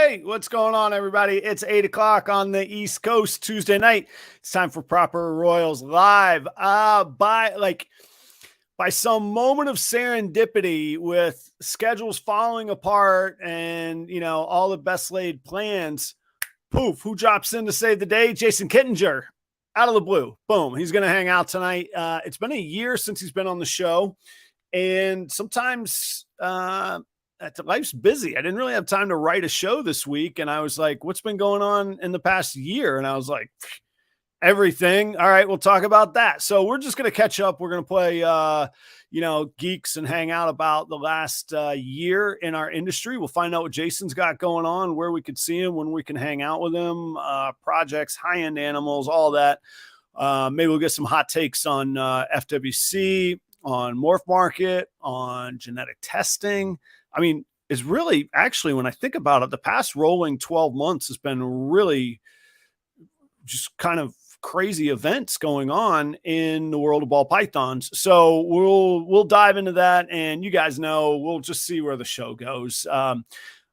Hey, what's going on, everybody? It's 8 o'clock on the East Coast Tuesday night. It's time for Proper Royals Live. By some moment of serendipity, with schedules falling apart and all the best laid plans, poof, who drops in to save the day? Jason Kittinger, out of the blue. Boom, he's going to hang out tonight. It's been a year since he's been on the show, and sometimes life's busy. I didn't really have time to write a show this week, and I was like, what's been going on in the past year? And I was like, everything. All right, we'll talk about that. So we're just going to catch up. We're going to play geeks and hang out about the last year in our industry. We'll find out what Jason's got going on, where we could see him, when we can hang out with him, projects, high-end animals, all that. Maybe we'll get some hot takes on FWC, on morph market, on genetic testing. I mean, it's really, actually, when I think about it, the past rolling 12 months has been really just kind of crazy events going on in the world of ball pythons. So we'll dive into that, and you guys know, we'll just see where the show goes.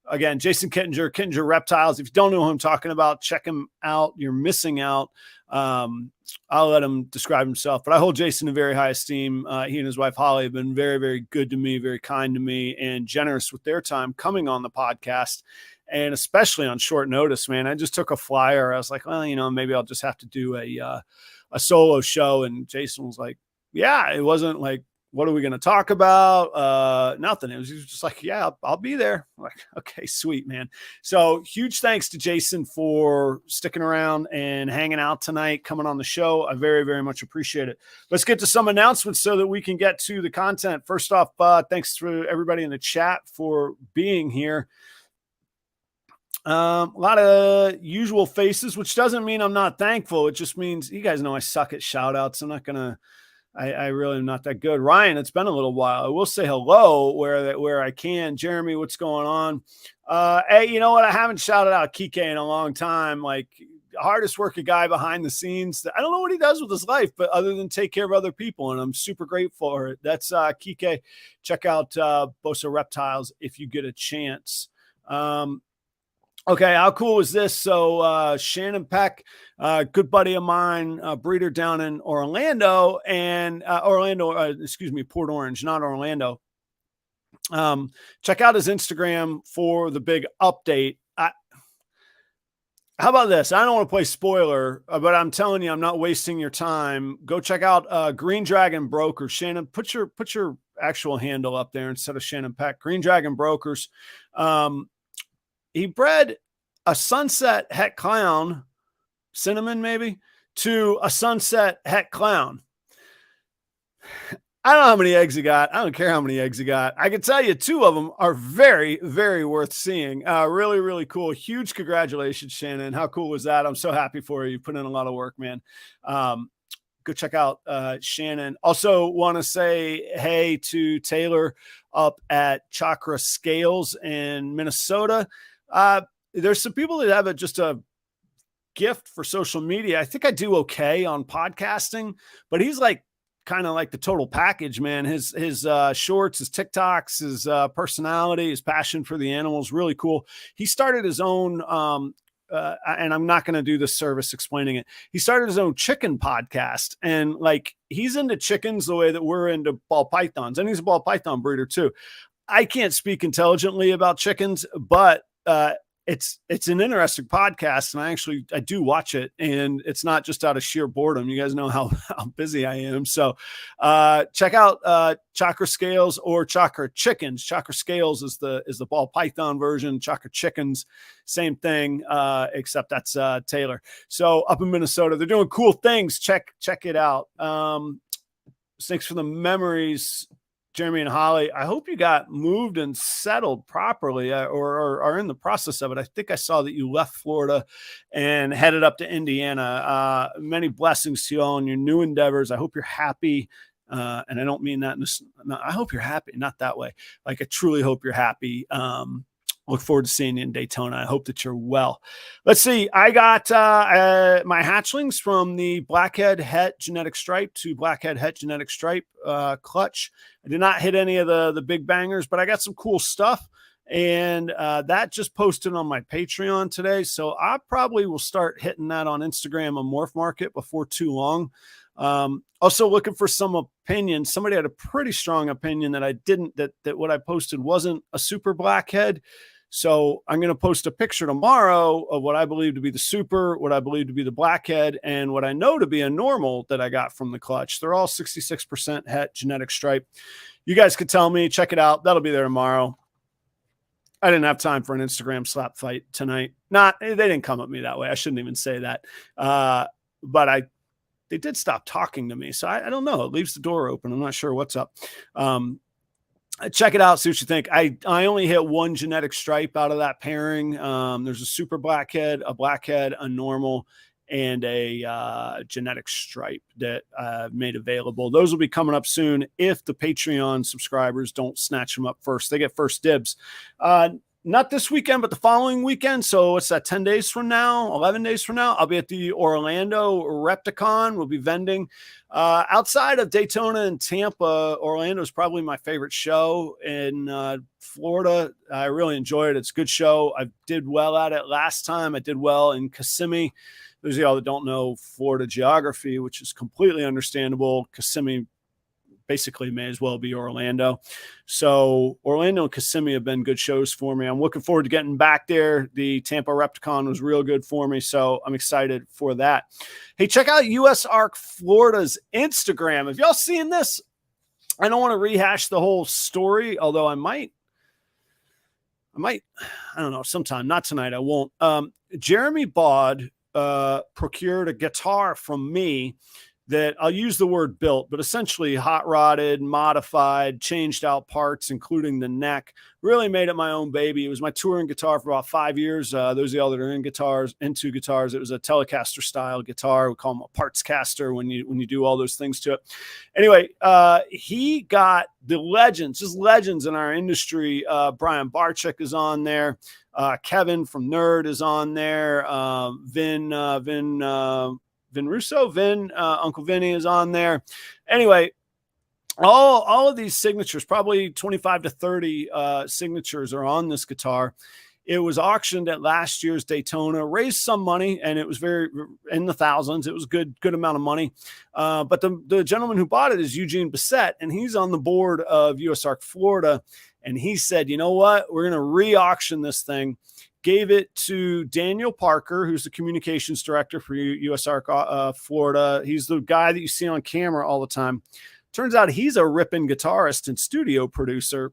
Again, Jason Kittinger, Kittinger Reptiles. If you don't know who I'm talking about, check him out. You're missing out. I'll let him describe himself, but I hold Jason in very high esteem. He and his wife, Holly, have been very, very good to me, very kind to me, and generous with their time coming on the podcast, and especially on short notice, man. I just took a flyer. I was like, well, maybe I'll just have to do a solo show. And Jason was like, yeah, it wasn't like, what are we going to talk about? Nothing. He was just like, yeah, I'll be there. I'm like, okay, sweet, man. So huge thanks to Jason for sticking around and hanging out tonight, coming on the show. I very, very much appreciate it. Let's get to some announcements so that we can get to the content. First off, thanks to everybody in the chat for being here. A lot of usual faces, which doesn't mean I'm not thankful. It just means, you guys know I suck at shout outs. I'm not going to, I really am not that good. Ryan, it's been a little while. I will say hello where I can. Jeremy, what's going on? Hey, you know what? I haven't shouted out Kike in a long time. Like, hardest working guy behind the scenes. I don't know what he does with his life, but other than take care of other people, and I'm super grateful for it. That's Kike. Check out Bosa Reptiles if you get a chance. Okay, how cool is this? So Shannon Peck, good buddy of mine, breeder down in Orlando, and Port Orange, not Orlando. Check out his Instagram for the big update. How about this? I don't want to play spoiler, but I'm telling you, I'm not wasting your time. Go check out Green Dragon Brokers. Shannon, put your actual handle up there instead of Shannon Peck. Green Dragon Brokers. He bred a sunset het clown, cinnamon maybe, to a sunset het clown. I don't know how many eggs he got. I don't care how many eggs he got. I can tell you 2 of them are very, very worth seeing. Really, really cool. Huge congratulations, Shannon. How cool was that? I'm so happy for you. You put in a lot of work, man. Go check out Shannon. Also want to say hey to Taylor up at Chakra Scales in Minnesota. There's some people that have just a gift for social media. I think I do okay on podcasting, but he's like kind of like the total package, man. His shorts, his TikToks, his personality, his passion for the animals, really cool. He started his own, and I'm not going to do this service explaining it. He started his own chicken podcast, and like, he's into chickens the way that we're into ball pythons, and he's a ball python breeder too. I can't speak intelligently about chickens, but it's an interesting podcast, and I do watch it, and it's not just out of sheer boredom. You guys know how busy I am. So check out Chakra Scales or Chakra Chickens. Chakra Scales is the ball python version. Chakra Chickens, same thing, except that's Taylor. So up in Minnesota, they're doing cool things. Check it out. Thanks for the memories, Jeremy and Holly. I hope you got moved and settled properly, or are in the process of it. I think I saw that you left Florida and headed up to Indiana. Many blessings to you all in your new endeavors. I hope you're happy. And I don't mean that. I hope you're happy, not that way. Like, I truly hope you're happy. Look forward to seeing you in Daytona. I hope that you're well. Let's see. I got my hatchlings from the Blackhead Het Genetic Stripe to Blackhead Het Genetic Stripe clutch. I did not hit any of the big bangers, but I got some cool stuff. And that just posted on my Patreon today. So I probably will start hitting that on Instagram and Morph Market before too long. Also looking for some opinions. Somebody had a pretty strong opinion that I didn't, that what I posted wasn't a super blackhead. So I'm going to post a picture tomorrow of what I believe to be the super, what I believe to be the blackhead, and what I know to be a normal that I got from the clutch. They're all 66% het genetic stripe. You guys could tell me, check it out. That'll be there tomorrow. I didn't have time for an Instagram slap fight tonight. They didn't come at me that way. I shouldn't even say that. But they did stop talking to me. So I don't know. It leaves the door open. I'm not sure what's up. Check it out. See what you think. I only hit one genetic stripe out of that pairing. There's a super blackhead, a normal, and a genetic stripe that made available. Those will be coming up soon if the Patreon subscribers don't snatch them up first. They get first dibs. Not this weekend, but the following weekend. So it's that 10 days from now, 11 days from now, I'll be at the Orlando Repticon. We'll be vending outside of Daytona and Tampa. Orlando is probably my favorite show in Florida. I really enjoyed it. It's a good show. I did well at it last time. I did well in Kissimmee. Those of y'all that don't know Florida geography, which is completely understandable, Kissimmee basically may as well be Orlando. So Orlando and Kissimmee have been good shows for me. I'm looking forward to getting back there. The Tampa Repticon was real good for me, so I'm excited for that. Hey, check out USARK Florida's Instagram. If y'all seeing this, I don't want to rehash the whole story, although I might, I don't know, sometime, not tonight, I won't. Jeremy Baud procured a guitar from me that I'll use the word built, but essentially hot rodded, modified, changed out parts, including the neck. Really made it my own baby. It was my touring guitar for about 5 years. Those of y'all that are into guitars, it was a Telecaster style guitar. We call them a parts caster when you do all those things to it. Anyway, he got the legends, just legends in our industry. Brian Barczyk is on there. Kevin from Nerd is on there. Vin Russo, Uncle Vinny is on there. Anyway, all of these signatures, probably 25 to 30 signatures are on this guitar. It was auctioned at last year's Daytona, raised some money, and it was very in the thousands. It was good amount of money. But the gentleman who bought it is Eugene Bissett, and he's on the board of USARK Florida. And he said, you know what? We're going to re-auction this thing. Gave it to Daniel Parker, who's the communications director for USARK Florida. He's the guy that you see on camera all the time. Turns out he's a ripping guitarist and studio producer.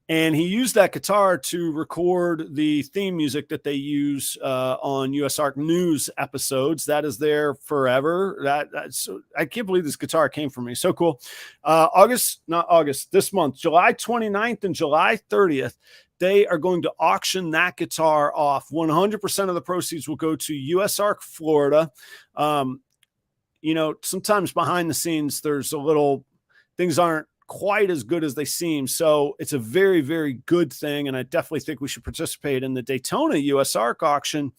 And he used that guitar to record the theme music that they this on USARK News episodes. That is there forever. So I can't believe this guitar came from me. So cool. This month, July 29th and July 30th, they are going to auction that guitar off. 100% of the proceeds will go to USARK Florida. Sometimes behind the scenes, there's things aren't quite as good as they seem. So it's a very, very good thing. And I definitely think we should participate in the Daytona USARK auction.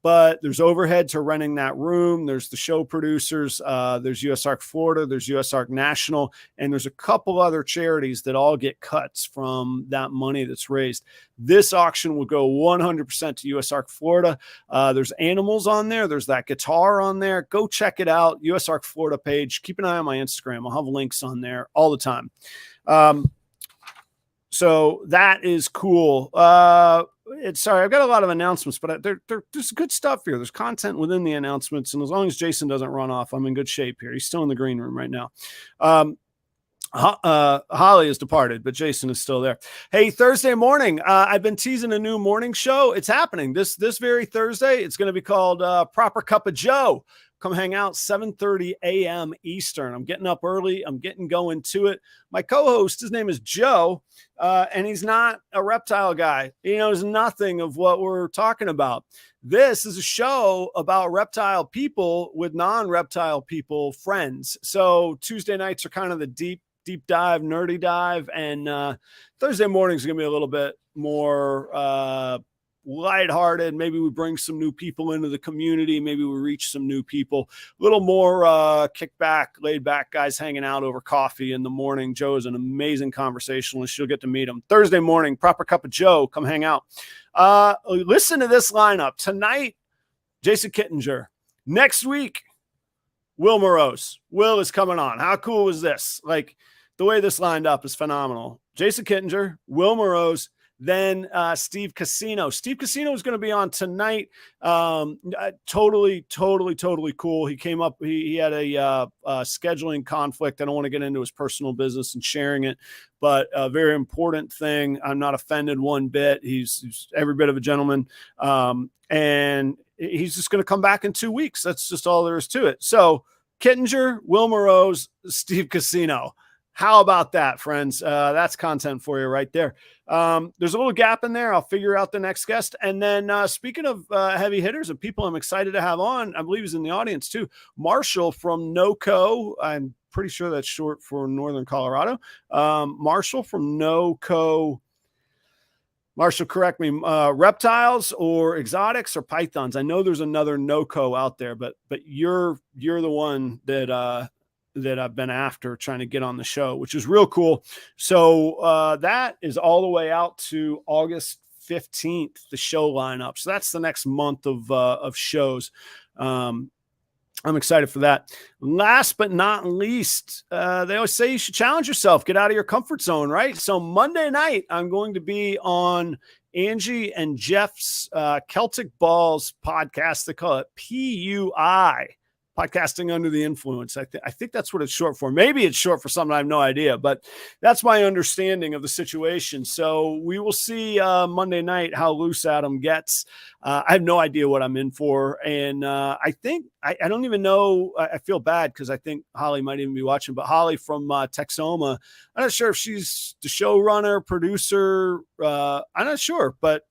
But there's overhead to renting that room. There's the show producers. There's USARK Florida. There's USARK National. And there's a couple other charities that all get cuts from that money that's raised. This auction will go 100% to USARK Florida. There's animals on there. There's that guitar on there. Go check it out. USARK Florida page. Keep an eye on my Instagram. I'll have links on there all the time. So that is cool. Sorry, I've got a lot of announcements, but there's good stuff here. There's content within the announcements, and as long as Jason doesn't run off, I'm in good shape here. He's still in the green room right now. Holly has departed, but Jason is still there. Hey, Thursday morning, I've been teasing a new morning show. It's happening this very Thursday. It's going to be called Proper Cup of Joe. Come hang out 7:30 a.m. Eastern. I'm getting up early. I'm getting going to it. My co-host, his name is Joe, and he's not a reptile guy. He knows nothing of what we're talking about. This is a show about reptile people with non-reptile people friends. So Tuesday nights are kind of the deep dive, nerdy dive, and Thursday mornings are going to be a little bit more lighthearted. Maybe we bring some new people into the community. Maybe we reach some new people. A little more kickback, laid back guys hanging out over coffee in the morning. Joe is an amazing conversationalist. You'll get to meet him Thursday morning. Proper Cup of Joe. Come hang out. Listen to this lineup tonight. Jason Kittinger. Next week, Will Morose. Will is coming on. How cool is this? Like, the way this lined up is phenomenal. Jason Kittinger, Will Morose, then Steve Casino. Steve Casino is going to be on tonight. Totally cool. He came up. He had a scheduling conflict. I don't want to get into his personal business and sharing it, but a very important thing. I'm not offended one bit. He's every bit of a gentleman, and he's just going to come back in 2 weeks. That's just all there is to it. So Kittinger, Will Morose, Steve Casino. How about that, friends? That's content for you right there. There's a little gap in there. I'll figure out the next guest. And then speaking of heavy hitters and people I'm excited to have on, I believe he's in the audience too. Marshall from NOCO. I'm pretty sure that's short for Northern Colorado. Marshall from NOCO. Marshall, correct me. Reptiles or exotics or pythons? I know there's another NOCO out there, but you're the one that I've been after trying to get on the show, which is real cool. So that is all the way out to August 15th, the show lineup. So that's the next month of shows. I'm excited for that. Last but not least, they always say you should challenge yourself, get out of your comfort zone, right? So Monday night, I'm going to be on Angie and Jeff's Celtic Balls podcast. They call it PUI. Podcasting Under the Influence. I think that's what it's short for. Maybe it's short for something. I have no idea, but that's my understanding of the situation. So we will see Monday night how loose Adam gets. I have no idea what I'm in for. And I think, I don't even know. I feel bad because I think Holly might even be watching, but Holly from Texoma, I'm not sure if she's the showrunner, producer. I'm not sure, but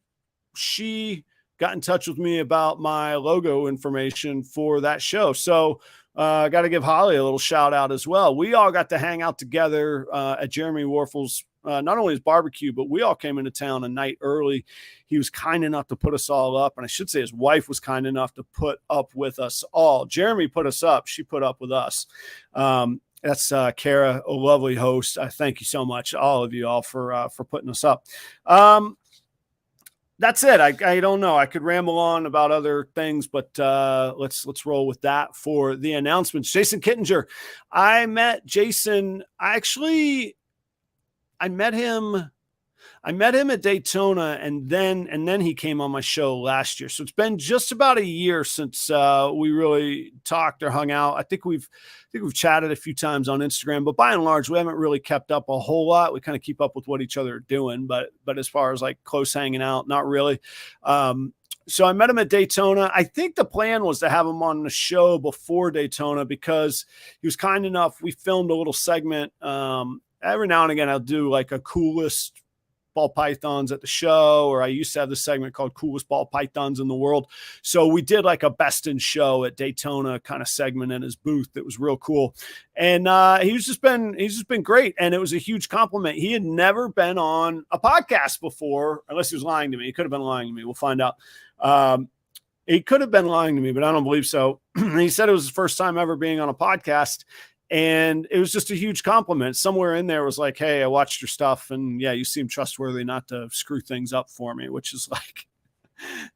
she got in touch with me about my logo information for that show. So I got to give Holly a little shout out as well. We all got to hang out together at Jeremy Warfel's, not only his barbecue, but we all came into town a night early. He was kind enough to put us all up. And I should say his wife was kind enough to put up with us all. Jeremy put us up. She put up with us. That's Kara, a lovely host. I thank you so much, all of you all for putting us up. That's it. I don't know. I could ramble on about other things, but let's roll with that for the announcements. Jason Kittinger. I met Jason. I met him at Daytona, and then he came on my show last year. So it's been just about a year since we really talked or hung out. I think we've chatted a few times on Instagram, but by and large, we haven't really kept up a whole lot. We kind of keep up with what each other are doing, but as far as like close hanging out, not really. So I met him at Daytona. I think the plan was to have him on the show before Daytona because he was kind enough. We filmed a little segment. Every now and again, I'll do like a coolest ball pythons at the show, or I used to have this segment called Coolest Ball Pythons in the World. So we did like a best in show at Daytona kind of segment in his booth. That was real cool. And he's just been great. And it was a huge compliment. He had never been on a podcast before, unless he was lying to me. He could have been lying to me. We'll find out. He could have been lying to me, but I don't believe so. He said it was his first time ever being on a podcast. And it was just a huge compliment. Somewhere in there was like, hey, I watched your stuff, and yeah, you seem trustworthy not to screw things up for me, which is like,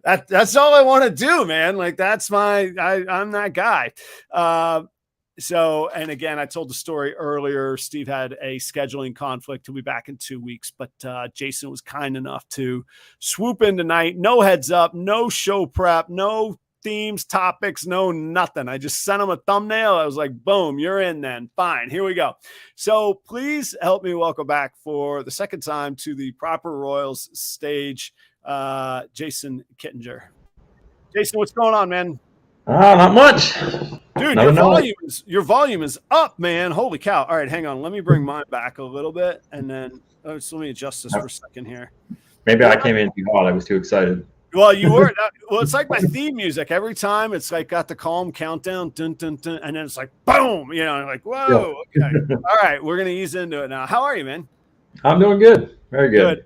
that's all I want to do, man. Like I'm that guy. So, and again, I told the story earlier. Steve had a scheduling conflict. He'll be back in 2 weeks, but Jason was kind enough to swoop in tonight. No heads up, no show prep, no themes, topics, no nothing. I just sent him a thumbnail. I was like, boom, you're in then. Fine, here we go. So please help me welcome back for the second time to the Proper Royals stage, Jason Kittinger. Jason, what's going on, man? Not much. Dude, your volume is up, man. Holy cow. All right, hang on. Let me bring mine back a little bit, and then let me adjust this for a second here. Maybe I came in too hot. I was too excited. Well, you were. Well, it's like my theme music. Every time it's like got the calm countdown, dun, dun, dun, and then it's like boom. You know, like whoa. Yeah. Okay. All right, we're gonna ease into it now. How are you, man? I'm doing good. Very good.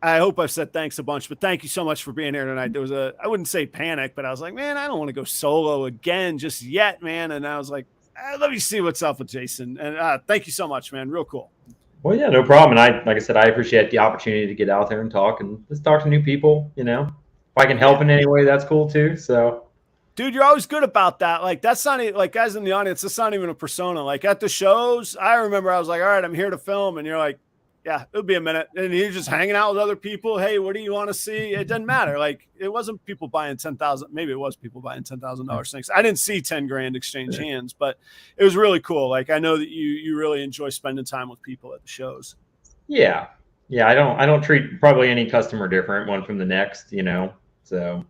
I hope I've said thanks a bunch, but thank you so much for being here tonight. There was I wouldn't say panic, but I was like, man, I don't want to go solo again just yet, man. And I was like, let me see what's up with Jason. And thank you so much, man. Real cool. Well, yeah, no problem. And like I said, I appreciate the opportunity to get out there and talk and just talk to new people. If I can help in any way, that's cool too. So, dude, you're always good about that. Like, that's not like, guys in the audience, that's not even a persona. Like at the shows, I remember I was like, all right, I'm here to film. And you're like, yeah, it'll be a minute. And you're just hanging out with other people. Hey, what do you want to see? It doesn't matter. Like, it wasn't people buying 10,000. Maybe it was people buying $10,000 snakes. I didn't see 10 grand exchange hands, but it was really cool. Like, I know that you really enjoy spending time with people at the shows. Yeah. I don't treat probably any customer different one from the next, so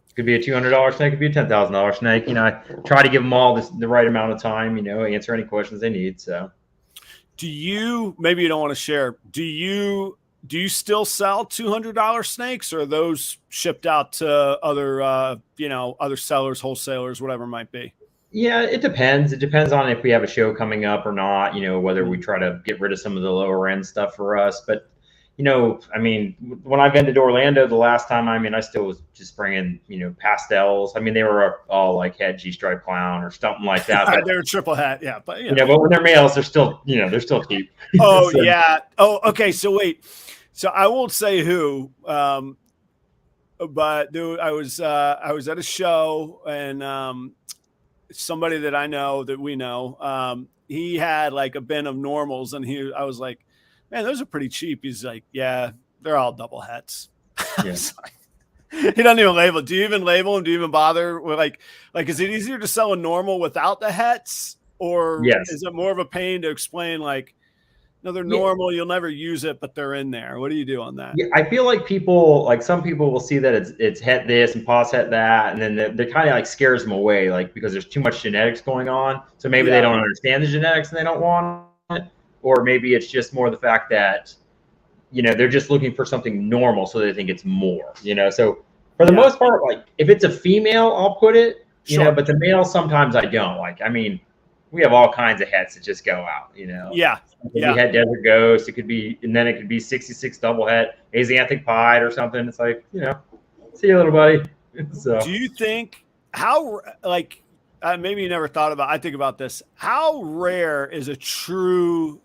it could be a $200 snake, it could be a $10,000 snake. I try to give them all the right amount of time, answer any questions they need. So. Do you, maybe you don't want to share, do you still sell $200 snakes, or are those shipped out to other, other sellers, wholesalers, whatever it might be? Yeah, it depends. It depends on if we have a show coming up or not, whether we try to get rid of some of the lower end stuff for us. But, when I've been to Orlando the last time, I still was just bringing, pastels. They were all like head G-stripe clown or something like that. But, they were triple hat. Yeah. But, but when they're males, they're still, they're still cheap. Oh, so. Yeah. Oh, okay. So wait, so I won't say who, but dude, I was at a show, and, somebody that I know, that we know, he had like a bin of normals, and I was like, man, those are pretty cheap. He's like, yeah, they're all double hats. Yeah. He doesn't even label. Do you even label them? Do you even bother with like, is it easier to sell a normal without the hats, or is it more of a pain to explain? Like, no, they're normal. You'll never use it, but they're in there. What do you do on that? Yeah, I feel like some people will see that it's het this and pos het that, and then they kind of like scares them away, like because there's too much genetics going on. So maybe they don't understand the genetics and they don't want it, or maybe it's just more the fact that they're just looking for something normal, so they think it's more. So for the most part, like if it's a female, I'll put it. But the male sometimes I don't. Like we have all kinds of hets that just go out. Yeah. We had Desert Ghost. It could be 66 double het, Asiatic Pied or something. It's like, see you, little buddy. So. Do you think maybe you never thought about, I think about this, how rare is a true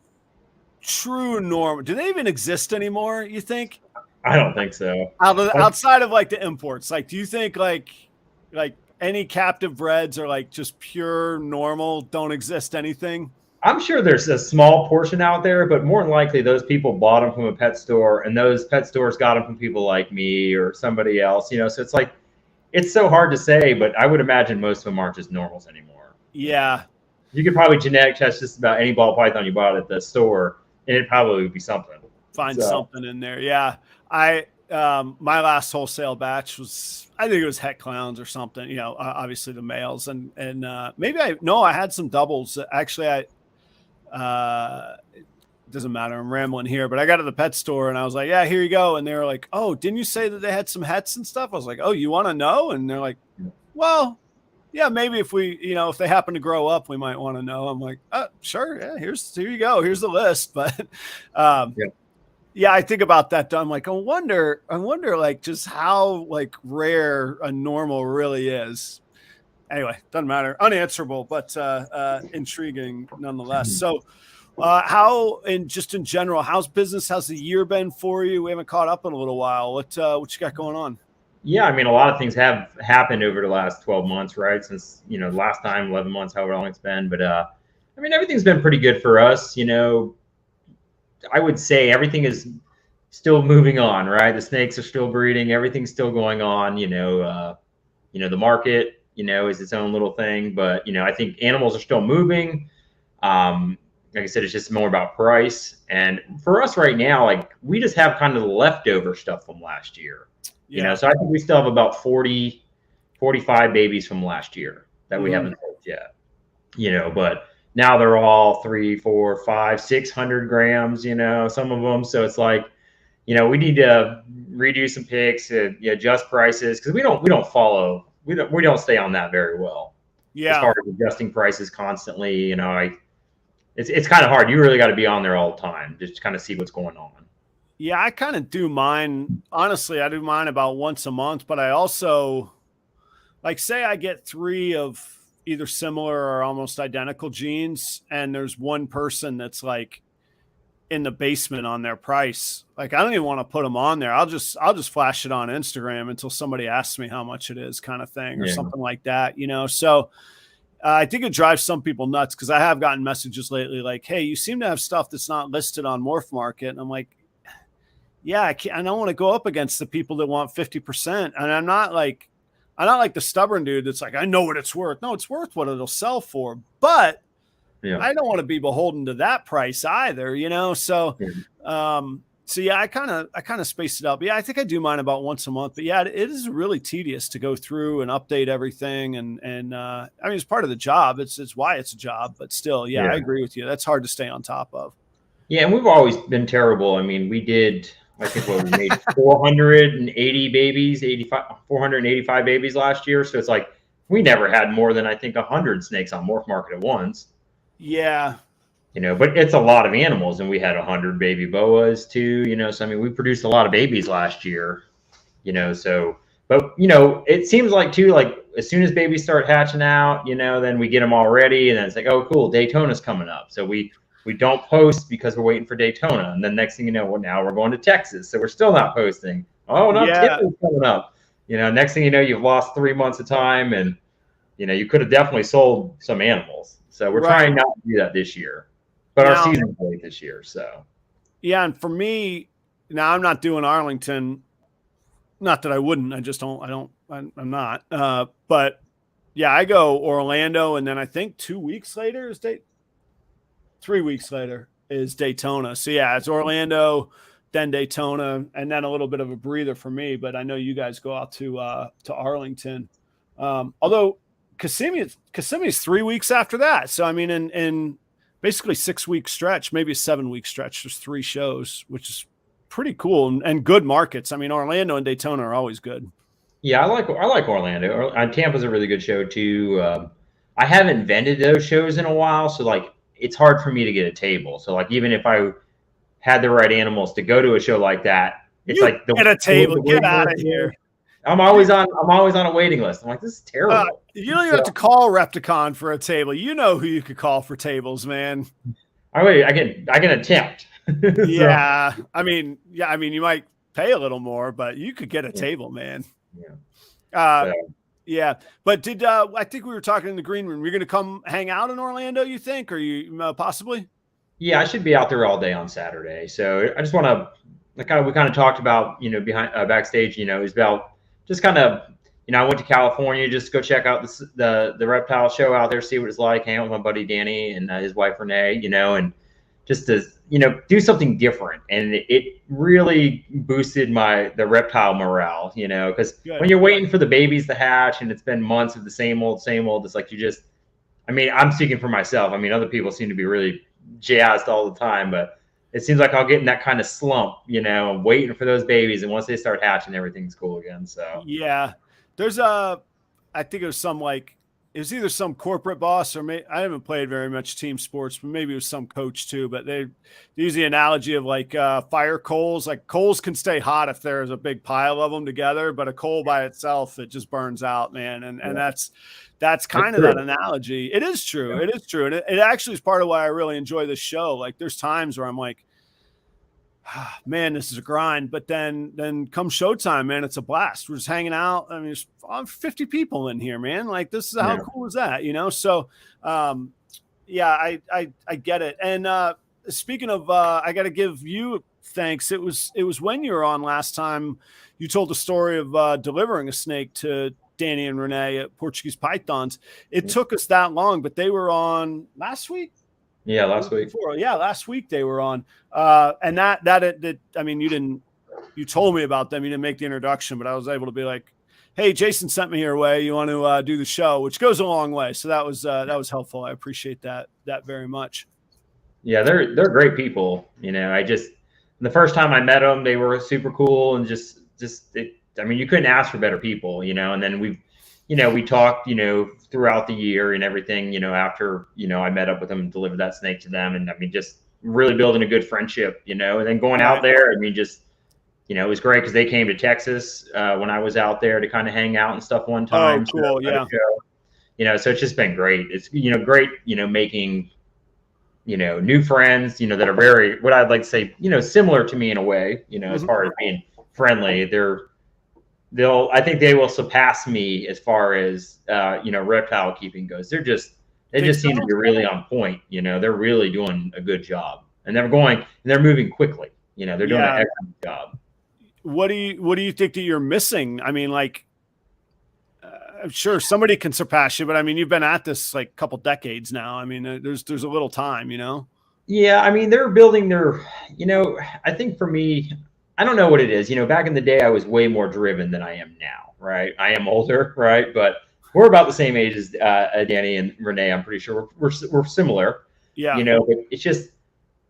norm? Do they even exist anymore, you think? I don't think so. Outside of like the imports, like, do you think like any captive breds are like just pure normal, don't exist anything? I'm sure there's a small portion out there, but more than likely those people bought them from a pet store, and those pet stores got them from people like me or somebody else, so it's like, it's so hard to say, but I would imagine most of them aren't just normals anymore. Yeah. You could probably genetic test just about any ball python you bought at the store, and it probably would be something. Find something in there. Yeah. My last wholesale batch was, I think it was het clowns or something, obviously the males, and maybe I had some doubles. Actually, it doesn't matter. I'm rambling here, but I got to the pet store and I was like, yeah, here you go. And they were like, oh, didn't you say that they had some hets and stuff? I was like, oh, you want to know? And they're like, well, yeah, maybe if we, if they happen to grow up, we might want to know. I'm like, sure. Yeah. Here you go. Here's the list. But, yeah, I think about that. I'm like, I wonder like just how like rare a normal really is. Anyway, doesn't matter. Unanswerable, but intriguing nonetheless. So how, and just in general, how's business? How's the year been for you? We haven't caught up in a little while. What you got going on? Yeah, a lot of things have happened over the last 12 months, right? Since, last time, 11 months, however long it's been. But, everything's been pretty good for us. I would say everything is still moving on, right? The snakes are still breeding. Everything's still going on. The market, is its own little thing. But, I think animals are still moving. Like I said, it's just more about price. And for us right now, like we just have kind of the leftover stuff from last year. So I think we still have about 45 babies from last year that we haven't sold yet. But now they're all 300, 400, 500, 600 grams, some of them. So it's like, we need to redo some picks, adjust prices, because we don't stay on that very well. Yeah. As far as adjusting prices constantly, it's kind of hard. You really got to be on there all the time just to kind of see what's going on. Yeah, I kind of do mine. Honestly, I do mine about once a month, but I also like say I get 3 of either similar or almost identical genes, and there's one person that's like in the basement on their price. Like I don't even want to put them on there. I'll just flash it on Instagram until somebody asks me how much it is, kind of thing, or something like that, you know? So I think it drives some people nuts because I have gotten messages lately like, hey, you seem to have stuff that's not listed on Morph Market. And I'm like, yeah, I don't want to go up against the people that want 50%. And I'm not like the stubborn dude that's like, I know what it's worth. No, it's worth what it'll sell for. But I don't want to be beholden to that price either, you know? So, so yeah, I kind of spaced it out. But yeah, I think I do mine about once a month. But yeah, it is really tedious to go through and update everything. And I mean, it's part of the job. It's why it's a job. But still, yeah, I agree with you. That's hard to stay on top of. Yeah, and we've always been terrible. I mean, we did, I think we made 480 babies, 485 babies last year. So it's like we never had more than I think 100 snakes on Morph Market at once. Yeah. You know, but it's a lot of animals, and we had 100 baby boas too, you know. So I mean, we produced a lot of babies last year, you know. So, but you know, it seems like too, like as soon as babies start hatching out, you know, then we get them all ready, and then it's like, oh, cool, Daytona's coming up. So we don't post because we're waiting for Daytona, and then next thing you know, well, now we're going to Texas, so we're still not posting. Oh, no, Tiffany's coming up. You know, next thing you know, you've lost 3 months of time, and you know, you could have definitely sold some animals. So we're trying not to do that this year, but our season's late this year. So yeah, and for me now, I'm not doing Arlington. Not that I wouldn't. I just don't. I'm not. But yeah, I go Orlando, and then I think 2 weeks later is 3 weeks later is Daytona. So yeah, it's Orlando, then Daytona, and then a little bit of a breather for me. But I know you guys go out to Arlington. Although Kissimmee is 3 weeks after that. So I mean, in basically 6 week stretch, maybe a 7 week stretch, there's 3 shows, which is pretty cool and good markets. I mean, Orlando and Daytona are always good. Yeah, I like Orlando. Tampa's a really good show too. I haven't vended those shows in a while, so like it's hard for me to get a table. So like even if I had the right animals to go to a show like that, it's like get a table. Get out of here. I'm always on a waiting list. I'm like, this is terrible. You don't even have to call Repticon for a table. You know who you could call for tables, man. I can attempt. Yeah. I mean, you might pay a little more, but you could get a table, man. Yeah. Yeah. But I think we were talking in the green room. You're going to come hang out in Orlando, you think, or you possibly? Yeah, I should be out there all day on Saturday. So I just want to, we kind of talked about, you know, behind backstage, you know, is about just kind of, you know, I went to California just to go check out the reptile show out there, see what it's like, hang out with my buddy Danny and his wife Renee, you know, and just to, you know, do something different. And it really boosted the reptile morale, you know, because when you're waiting for the babies to hatch and it's been months of the same old, it's like I mean, I'm speaking for myself. I mean, other people seem to be really jazzed all the time, but it seems like I'll get in that kind of slump, you know, waiting for those babies. And once they start hatching, everything's cool again. So yeah, there's I think it was either some corporate boss or I haven't played very much team sports, but maybe it was some coach too. But they use the analogy of like fire coals. Like coals can stay hot if there's a big pile of them together, but a coal by itself, it just burns out, man. And that's kind of that analogy. It is true. Yeah. It is true. And it actually is part of why I really enjoy this show. Like there's times where I'm like, man, this is a grind. But then come showtime, man, it's a blast. We're just hanging out. I mean, there's 50 people in here, man. Like this is how cool is that, you know? So, yeah, I get it. And speaking of, I got to give you thanks. It was when you were on last time, you told the story of delivering a snake to Danny and Renee at Portuguese Pythons. It took us that long, but they were on last week. Yeah, last week. Yeah, last week they were on. And that I mean, you told me about them. You didn't make the introduction, but I was able to be like, hey, Jason sent me your way. You want to do the show, which goes a long way. So that was helpful. I appreciate that very much. Yeah, they're great people. You know, the first time I met them, they were super cool and I mean, you couldn't ask for better people, you know. And then we talked, you know, throughout the year and everything, you know, after, you know, I met up with them and delivered that snake to them. And I mean, just really building a good friendship, you know, and then going out there, I mean, just, you know, it was great because they came to Texas when I was out there to kind of hang out and stuff one time. Oh, cool. So, Yeah. you know, so it's just been great. It's, you know, great, you know, making, you know, new friends, you know, that are very, what I'd like to say, you know, similar to me in a way, you know, as far as being friendly. I think they will surpass me as far as, you know, reptile keeping goes. They just seem to be really on point. You know, they're really doing a good job, and they're moving quickly. You know, they're doing an excellent job. What do you think that you're missing? I mean, like, I'm sure somebody can surpass you, but I mean, you've been at this like a couple decades now. I mean, there's a little time, you know? Yeah. I mean, they're building you know, I think for me, I don't know what it is. You know, back in the day, I was way more driven than I am now, right? I am older, right? But we're about the same age as Danny and Renee. I'm pretty sure we're similar. Yeah. You know, but it's just,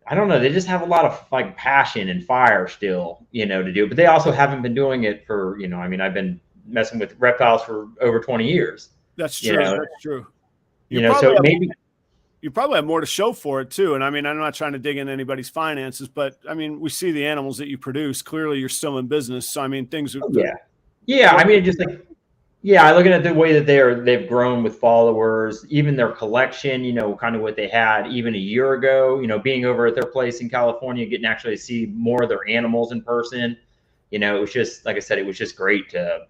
I don't know. They just have a lot of like passion and fire still, you know, to do. But they also haven't been doing it for, you know, I mean, I've been messing with reptiles for over 20 years. That's true. You know? That's true. You know, so maybe you probably have more to show for it too. And I mean, I'm not trying to dig in anybody's finances, but I mean, we see the animals that you produce. Clearly, you're still in business. So I mean, things are. Yeah. I mean, just like, yeah, looking at the way that they've grown with followers, even their collection, you know, kind of what they had even a year ago, you know, being over at their place in California, getting actually to see more of their animals in person. You know, it was just, like I said, it was just great to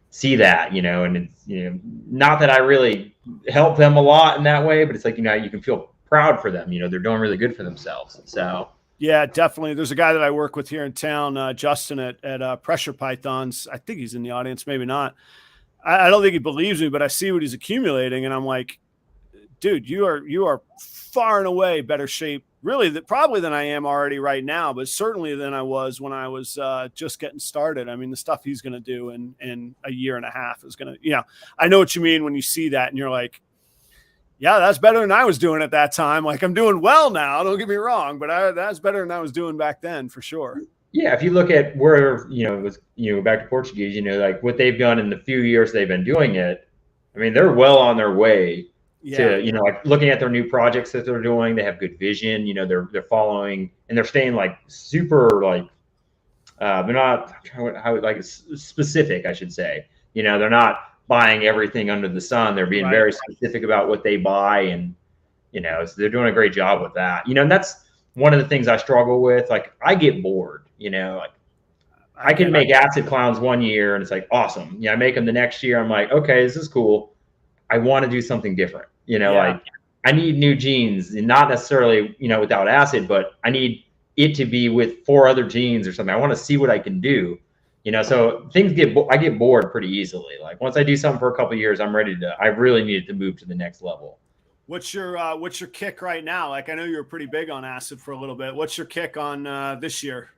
see that, you know, and it's, you know, not that I really help them a lot in that way, but it's like, you know, you can feel proud for them. You know, they're doing really good for themselves. So. Yeah, definitely. There's a guy that I work with here in town, Justin at Pressure Pythons. I think he's in the audience, maybe not. I don't think he believes me, but I see what he's accumulating, and I'm like, dude, you are far and away better shape, really, probably than I am already right now, but certainly than I was when I was just getting started. I mean, the stuff he's going to do in a year and a half is going to, you know, I know what you mean when you see that, and you're like, yeah, that's better than I was doing at that time. Like, I'm doing well now, don't get me wrong, but that's better than I was doing back then for sure. Yeah, if you look at where, you know, it was, you know, back to Portuguese, you know, like what they've done in the few years they've been doing it, I mean, they're well on their way to, you know, like looking at their new projects that they're doing, they have good vision, you know, they're following, and they're staying like super, like, they're not, how like specific, I should say, you know, they're not buying everything under the sun. They're being very specific about what they buy, and, you know, so they're doing a great job with that, you know, and that's one of the things I struggle with. Like, I get bored. You know, like I can make acid clowns one year and it's like, awesome. Yeah. I make them the next year. I'm like, okay, this is cool. I want to do something different. You know, like I need new genes, and not necessarily, you know, without acid, but I need it to be with 4 other genes or something. I want to see what I can do, you know, so I get bored pretty easily. Like once I do something for a couple of years, I really needed to move to the next level. What's your kick right now? Like, I know you were pretty big on acid for a little bit. What's your kick on this year?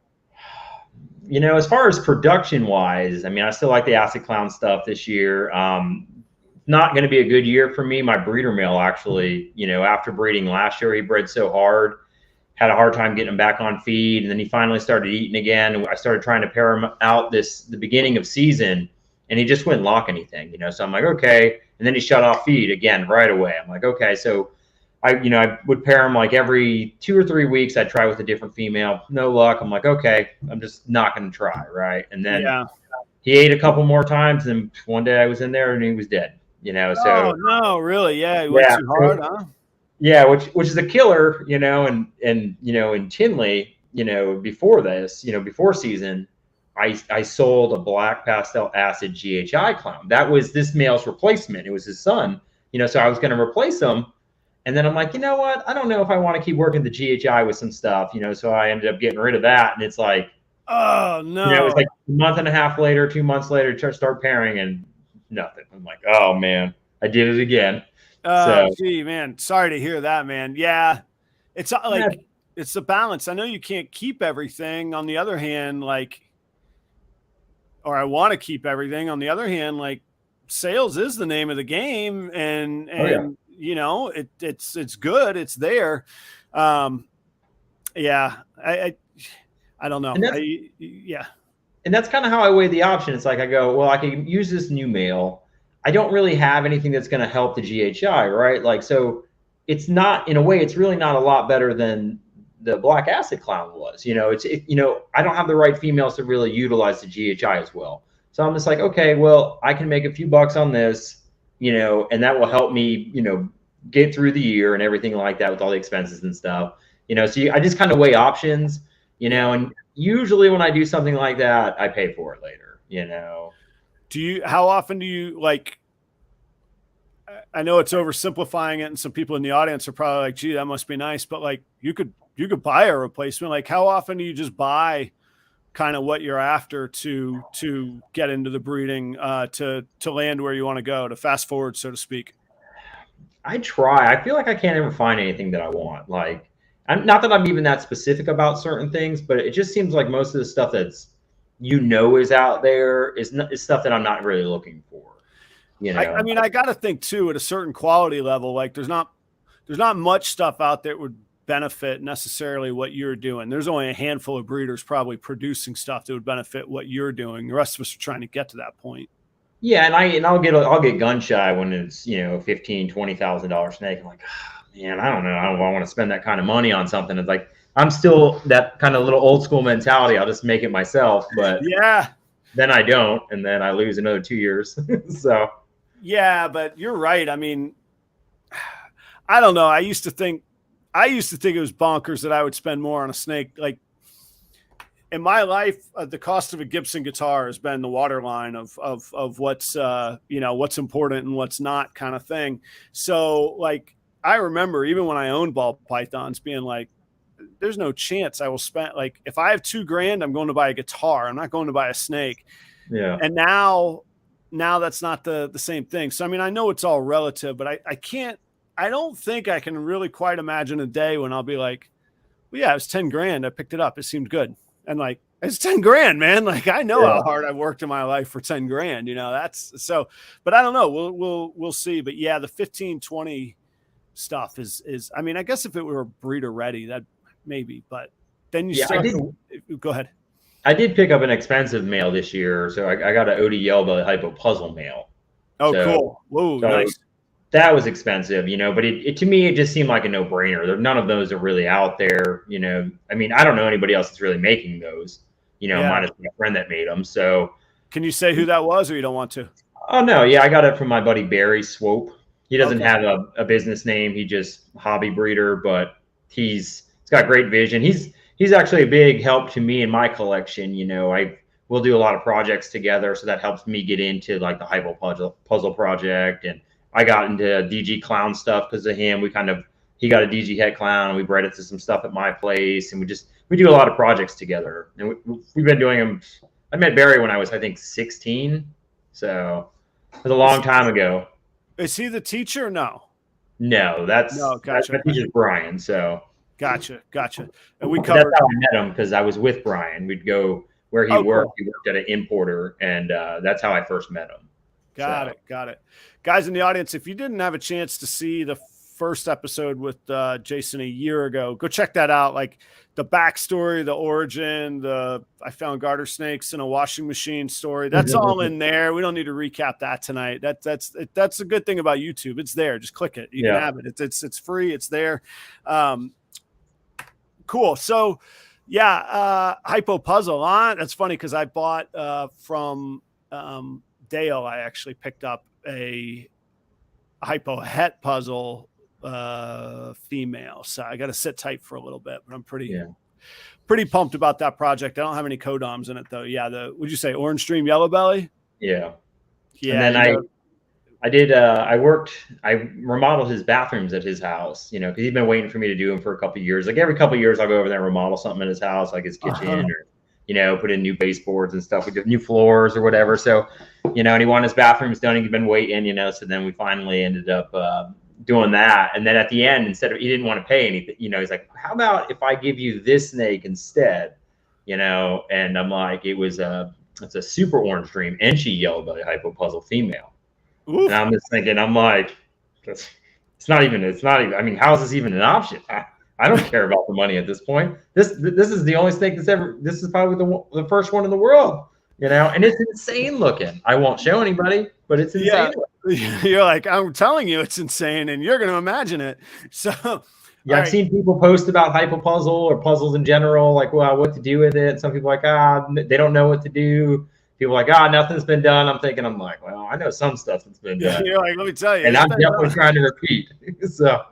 You know, as far as production wise, I mean, I still like the acid clown stuff this year. Not going to be a good year for me. My breeder male actually, you know, after breeding last year, he bred so hard, had a hard time getting him back on feed. And then he finally started eating again. I started trying to pair him out the beginning of season, and he just wouldn't lock anything, you know? So I'm like, okay. And then he shut off feed again right away. I'm like, okay. So I would pair him like every 2 or 3 weeks. I'd try with a different female. No luck. I'm like, okay, I'm just not going to try. Right. And then he ate a couple more times. And one day I was in there and he was dead, you know? So, oh, no, really? Yeah. He went too hard, huh? Yeah. Which is a killer, you know, and, you know, in Tinley, you know, before this, you know, before season, I sold a black pastel acid GHI clown. That was this male's replacement. It was his son, you know, so I was going to replace him. And then I'm like, you know what? I don't know if I want to keep working the GHI with some stuff, you know, so I ended up getting rid of that. And it's like, oh, no. You know, it was like a month and a half later, 2 months later, to start pairing and nothing. I'm like, oh, man, I did it again. Gee, man, sorry to hear that, man. Yeah, it's like, it's the balance. I know you can't keep everything. On the other hand, like, or I want to keep everything. On the other hand, like, sales is the name of the game, and you know, it's good. It's there. Yeah, I don't know. And that's kind of how I weigh the option. It's like, I go, well, I can use this new male. I don't really have anything that's going to help the GHI, right? Like, so it's not, in a way, it's really not a lot better than the black acid clown was. You know, I don't have the right females to really utilize the GHI as well. So I'm just like, okay, well, I can make a few bucks on this, you know, and that will help me, you know, get through the year and everything like that with all the expenses and stuff. You know, so I just kind of weigh options, you know, and usually when I do something like that, I pay for it later, you know. How often do you, like, I know it's oversimplifying it, and some people in the audience are probably like, gee, that must be nice, but like you could buy a replacement. Like, how often do you just buy kind of what you're after to get into the breeding, to land where you want to go, to fast forward, so to speak? I try. I feel like I can't ever find anything that I want. Like, not that I'm even that specific about certain things, but it just seems like most of the stuff that's, you know, is out there is stuff that I'm not really looking for. You know, I mean, I got to think too, at a certain quality level, like there's not much stuff out there that would benefit necessarily what you're doing. There's only a handful of breeders probably producing stuff that would benefit what you're doing. The rest of us are trying to get to that point. Yeah, and I'll get gun shy when it's, you know, $15,000-$20,000 snake. I'm like, oh, man, I don't know. I don't want to spend that kind of money on something. It's like, I'm still that kind of little old school mentality. I'll just make it myself. But yeah, then I don't, and then I lose another 2 years. So yeah, but you're right. I mean, I don't know. I used to think it was bonkers that I would spend more on a snake. Like, in my life, the cost of a Gibson guitar has been the waterline of what's, you know, what's important and what's not, kind of thing. So, like, I remember even when I owned ball pythons being like, there's no chance I will spend, like, if I have $2,000, I'm going to buy a guitar. I'm not going to buy a snake. Yeah. And now that's not the same thing. So, I mean, I know it's all relative, but I don't think I can really quite imagine a day when I'll be like, well, yeah, it was $10,000. I picked it up. It seemed good. And like, it's $10,000, man. Like, I know how hard I've worked in my life for $10,000, you know, that's so, but I don't know. We'll see. But yeah, the 15, 20 stuff is, I mean, I guess if it were breeder ready, that maybe, but then you go ahead. I did pick up an expensive male this year. So I got an OD Yellow Belly Hypo puzzle male. Oh, so, cool. Whoa, so nice. That was expensive, you know, but it to me, it just seemed like a no brainer. None of those are really out there, you know. I mean, I don't know anybody else that's really making those, you know, minus my friend that made them. So can you say who that was, or you don't want to? Oh, no. Yeah, I got it from my buddy Barry Swope. He doesn't have a business name. He just hobby breeder, but he's got great vision. He's actually a big help to me in my collection. You know, we'll do a lot of projects together, so that helps me get into like the Hypo puzzle project. And I got into DG clown stuff because of him. He got a DG head clown, and we bred it to some stuff at my place, and we do a lot of projects together. And we've been doing them. I met Barry when I was, I think, 16, so it was a long time ago. Is he the teacher? No, gotcha. That teacher's Brian. So gotcha. And we covered. That's how I met him, because I was with Brian. We'd go where he worked. Cool. He worked at an importer, and that's how I first met him. Got it. Guys in the audience, if you didn't have a chance to see the first episode with Jason a year ago, go check that out. Like the backstory, the origin, I found garter snakes in a washing machine story. That's all in there. We don't need to recap that tonight. That's a good thing about YouTube. It's there. Just click it. You can have it. It's free. It's there. Cool. So Hypo puzzle on. That's funny because I bought from Dale. I actually picked up a Hypo het puzzle female, so I got to sit tight for a little bit, but I'm pretty pumped about that project. I don't have any codoms in it though. Would you say orange stream yellow belly? And then I remodeled his bathrooms at his house, you know, because he's been waiting for me to do them for a couple of years. Like every couple of years I'll go over there and remodel something in his house, like his kitchen or, you know, put in new baseboards and stuff. We did new floors or whatever. So, you know, and he wanted his bathrooms done. He'd been waiting, you know, so then we finally ended up doing that. And then at the end, he didn't want to pay anything, you know, he's like, how about if I give you this snake instead, you know? And I'm like, it's a super orange dream Enchi yellow belly Hypo puzzle female. Oof. And I'm just thinking, I'm like, it's not even, I mean, how is this even an option? I don't care about the money at this point. This is the only snake this is probably the first one in the world, you know, and it's insane looking. I won't show anybody, but it's insane. You're like, I'm telling you, it's insane, and you're going to imagine it. So, Yeah, I've seen people post about hypopuzzle or puzzles in general, like, well, what to do with it. Some people are like, they don't know what to do. People are like, nothing's been done. I'm like, well, I know some stuff that's been done. You're like, let me tell you. And I'm definitely trying to repeat. So.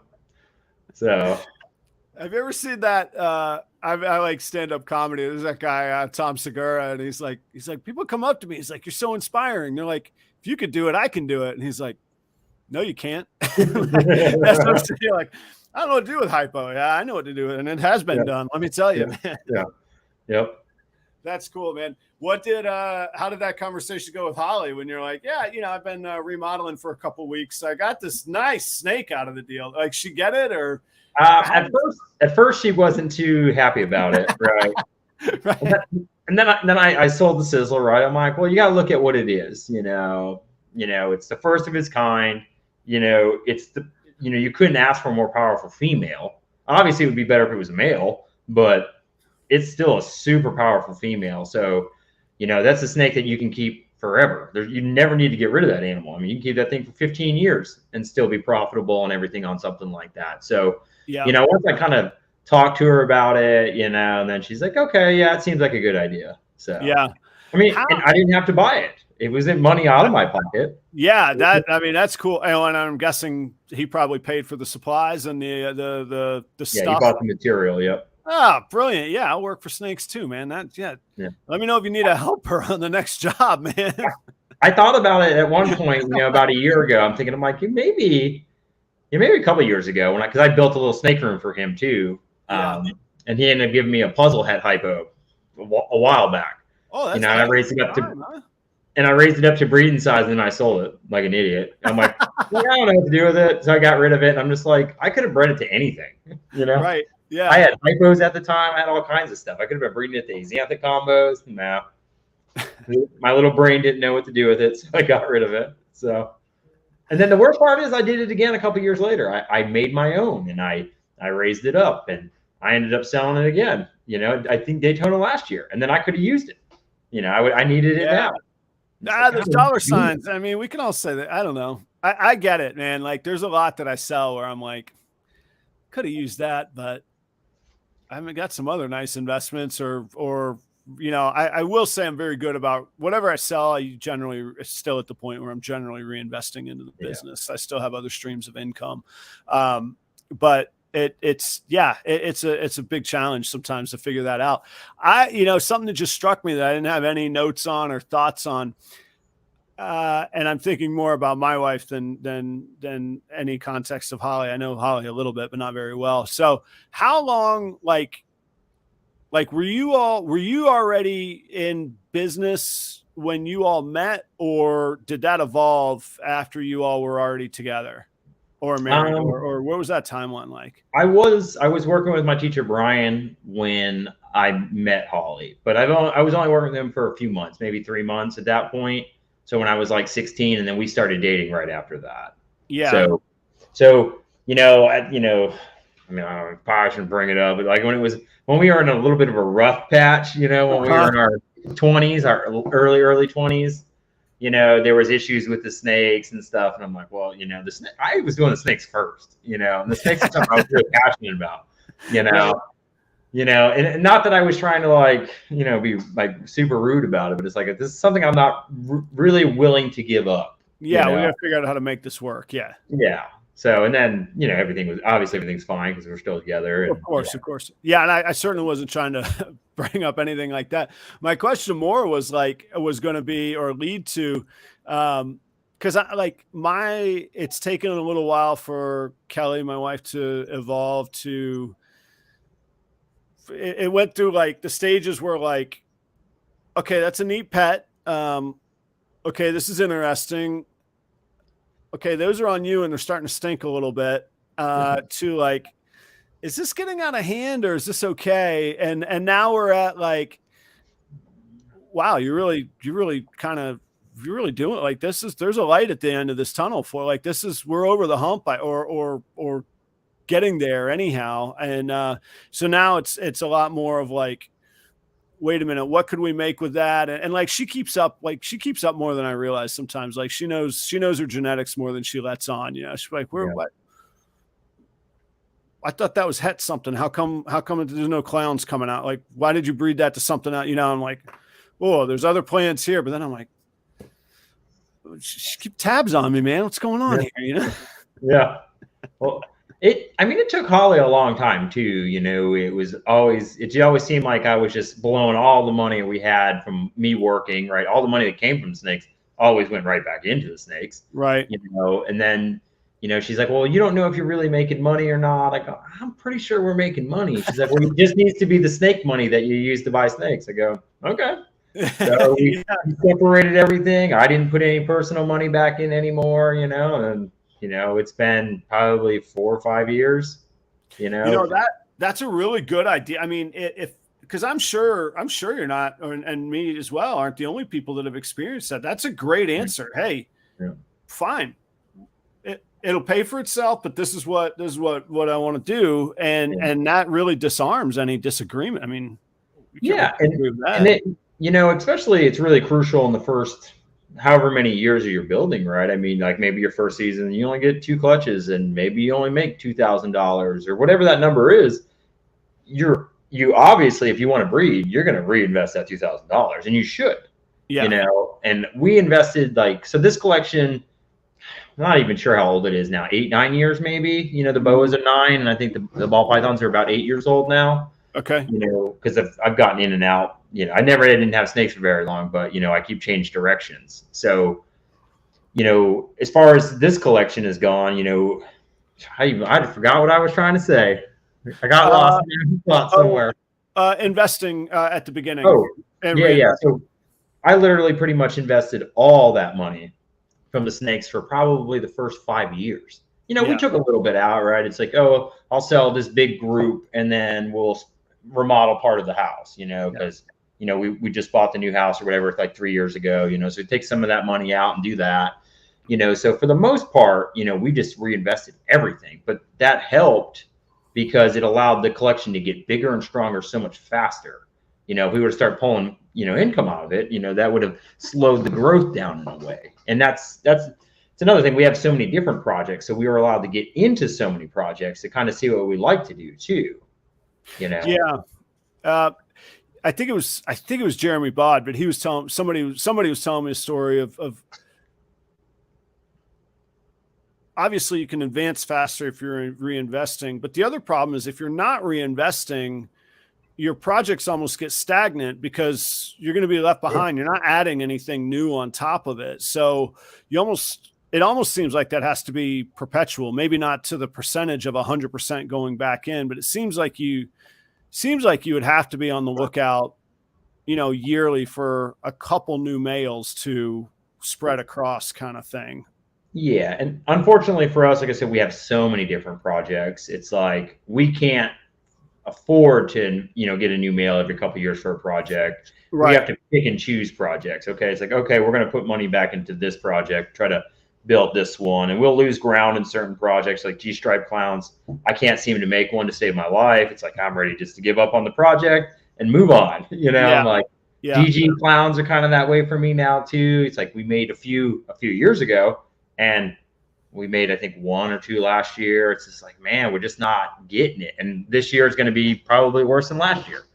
Have you ever seen that? I like stand-up comedy. There's that guy, Tom Segura, and he's like, people come up to me. He's like, you're so inspiring. They're like, if you could do it, I can do it. And he's like, no, you can't. That's what I'm saying. Like, I don't know what to do with hypo. Yeah, I know what to do. And it has been done. Let me tell you, man. Yeah. Yep. That's cool, man. How did that conversation go with Holly when you're like, yeah, I've been remodeling for a couple of weeks. I got this nice snake out of the deal. Like, she get it or? At first she wasn't too happy about it. Right. Right. And then I sold the sizzle, right? I'm like, well, you got to look at what it is. It's the first of its kind. You couldn't ask for a more powerful female. Obviously, it would be better if it was a male, but it's still a super powerful female. So, that's a snake that you can keep forever. You never need to get rid of that animal. I mean, you can keep that thing for 15 years and still be profitable and everything on something like that. So, once I kind of talked to her about it, and then she's like, okay, yeah, it seems like a good idea. So, yeah, I mean, and I didn't have to buy it. It wasn't money out of my pocket. Yeah, that's cool. And I'm guessing he probably paid for the supplies and the stuff. Yeah, he bought the material. Yep. Ah, brilliant. Yeah, I'll work for snakes too, man. Yeah. Let me know if you need a helper on the next job, man. I thought about it at one point, about a year ago. I'm thinking, I'm like, maybe a couple of years ago because I built a little snake room for him too. And he ended up giving me a puzzle head hypo a while back. Oh, that's I raised it up and I raised it up to breeding size, and then I sold it like an idiot. I'm like, I don't know what to do with it, so I got rid of it. And I'm just like, I could have bred it to anything, Right. Yeah. I had hypos at the time. I had all kinds of stuff. I could have been breeding it to Xanthic combos. No. My little brain didn't know what to do with it, so I got rid of it. So, and then the worst part is I did it again a couple years later. I made my own, and I raised it up, and I ended up selling it again. I think Daytona last year, and then I could have used it. I needed it now. There's dollar signs. I mean, we can all say that. I don't know. I get it, man. Like, there's a lot that I sell where I'm like, could have used that, but I haven't got some other nice investments or I will say I'm very good about whatever I sell. I generally still at the point where I'm generally reinvesting into the business. I still have other streams of income. But it's a big challenge sometimes to figure that out. Something that just struck me that I didn't have any notes on or thoughts on. And I'm thinking more about my wife than any context of Holly. I know Holly a little bit, but not very well. So how long, like were you already in business when you all met, or did that evolve after you all were already together or married, or what was that timeline like? I was working with my teacher, Brian, when I met Holly, but I was only working with him for a few months, maybe 3 months at that point. So when I was like 16, and then we started dating right after that. Yeah. So I probably shouldn't bring it up, but like when we were in a little bit of a rough patch, when we were in our 20s, our early 20s, there was issues with the snakes and stuff, and I'm like, well, I was doing the snakes first, and the snakes are something I was really passionate about, and not that I was trying to be like super rude about it, but it's like, this is something I'm not really willing to give up. Yeah. We got to figure out how to make this work. Yeah. Yeah. So, and then, everything's fine because we're still together. And, of course. Yeah. And I certainly wasn't trying to bring up anything like that. My question more was going to be, or lead to, cause it's taken a little while for Kelly, my wife, to evolve to, it went through like the stages where like, okay, that's a neat pet. Okay, this is interesting. Okay, those are on you and they're starting to stink a little bit. To like, is this getting out of hand or is this okay? And now we're at like, wow, you're really doing it. Like there's a light at the end of this tunnel for like, we're over the hump or getting there anyhow. And so now it's a lot more of like, wait a minute, what could we make with that? And like she keeps up more than I realize sometimes. Like she knows her genetics more than she lets on. She's like, what I thought that was het something. How come there's no clowns coming out? Like, why did you breed that to something out? You know, I'm like, oh, there's other plants here. But then I'm like, just keep tabs on me, man. What's going on here? You know? Yeah. Well, it took Holly a long time too. You know, it always seemed like I was just blowing all the money we had from me working, right? All the money that came from snakes always went right back into the snakes. Right. You know, and then, you know, she's like, well, you don't know if you're really making money or not. I go, I'm pretty sure we're making money. She's like, well, it just needs to be the snake money that you use to buy snakes. I go, okay. So we separated everything. I didn't put any personal money back in anymore, you know, and, you know, it's been probably 4 or 5 years, you know. That's a really good idea. I mean, because I'm sure you're not, and me as well, aren't the only people that have experienced that. That's a great answer. Hey, fine. It'll pay for itself, but this is what I want to do. And that really disarms any disagreement. I mean, and it, you know, especially it's really crucial in the first however many years of your building, right? I mean, like maybe your first season, you only get 2 clutches and maybe you only make $2,000 or whatever that number is. You obviously, if you want to breed, you're going to reinvest that $2,000 and you should, you know, and we invested so this collection, I'm not even sure how old it is now, 8, 9 years, maybe, you know, the boas are 9 and I think the ball pythons are about 8 years old now. Okay. You know, because I've gotten in and out, you know, I didn't have snakes for very long, but, you know, I keep changing directions. So, you know, as far as this collection is gone, you know, I forgot what I was trying to say. I got lost in thought somewhere. Investing at the beginning. Oh, yeah. So I literally pretty much invested all that money from the snakes for probably the first 5 years. You know, we took a little bit out, right? It's like, oh, I'll sell this big group and then we'll remodel part of the house, you know, because, you know, we just bought the new house or whatever, like 3 years ago, you know, so we take some of that money out and do that, you know. So for the most part, you know, we just reinvested everything, but that helped because it allowed the collection to get bigger and stronger so much faster. You know, if we were to start pulling, you know, income out of it, you know, that would have slowed the growth down in a way. And it's another thing. We have so many different projects, so we were allowed to get into so many projects to kind of see what we like to do too. You know. Yeah. I think it was Jeremy Bod, but he was telling somebody was telling me a story of obviously you can advance faster if you're reinvesting, but the other problem is if you're not reinvesting, your projects almost get stagnant because you're going to be left behind. You're not adding anything new on top of it. So it almost seems like that has to be perpetual, maybe not to the percentage of 100% going back in, but it seems like you would have to be on the lookout, you know, yearly for a couple new males to spread across kind of thing. Yeah. And unfortunately for us, like I said, we have so many different projects. It's like, we can't afford to, you know, get a new male every couple of years for a project. Right. We have to pick and choose projects. Okay. It's like, okay, we're going to put money back into this project, try to build this one, and we'll lose ground in certain projects like G-stripe clowns. I can't seem to make one to save my life. It's like, I'm ready just to give up on the project and move on, you know. I'm like, GG clowns are kind of that way for me now too. It's like, we made a few years ago and we made, I think, 1 or 2 last year. It's just like, man, we're just not getting it. And this year is going to be probably worse than last year.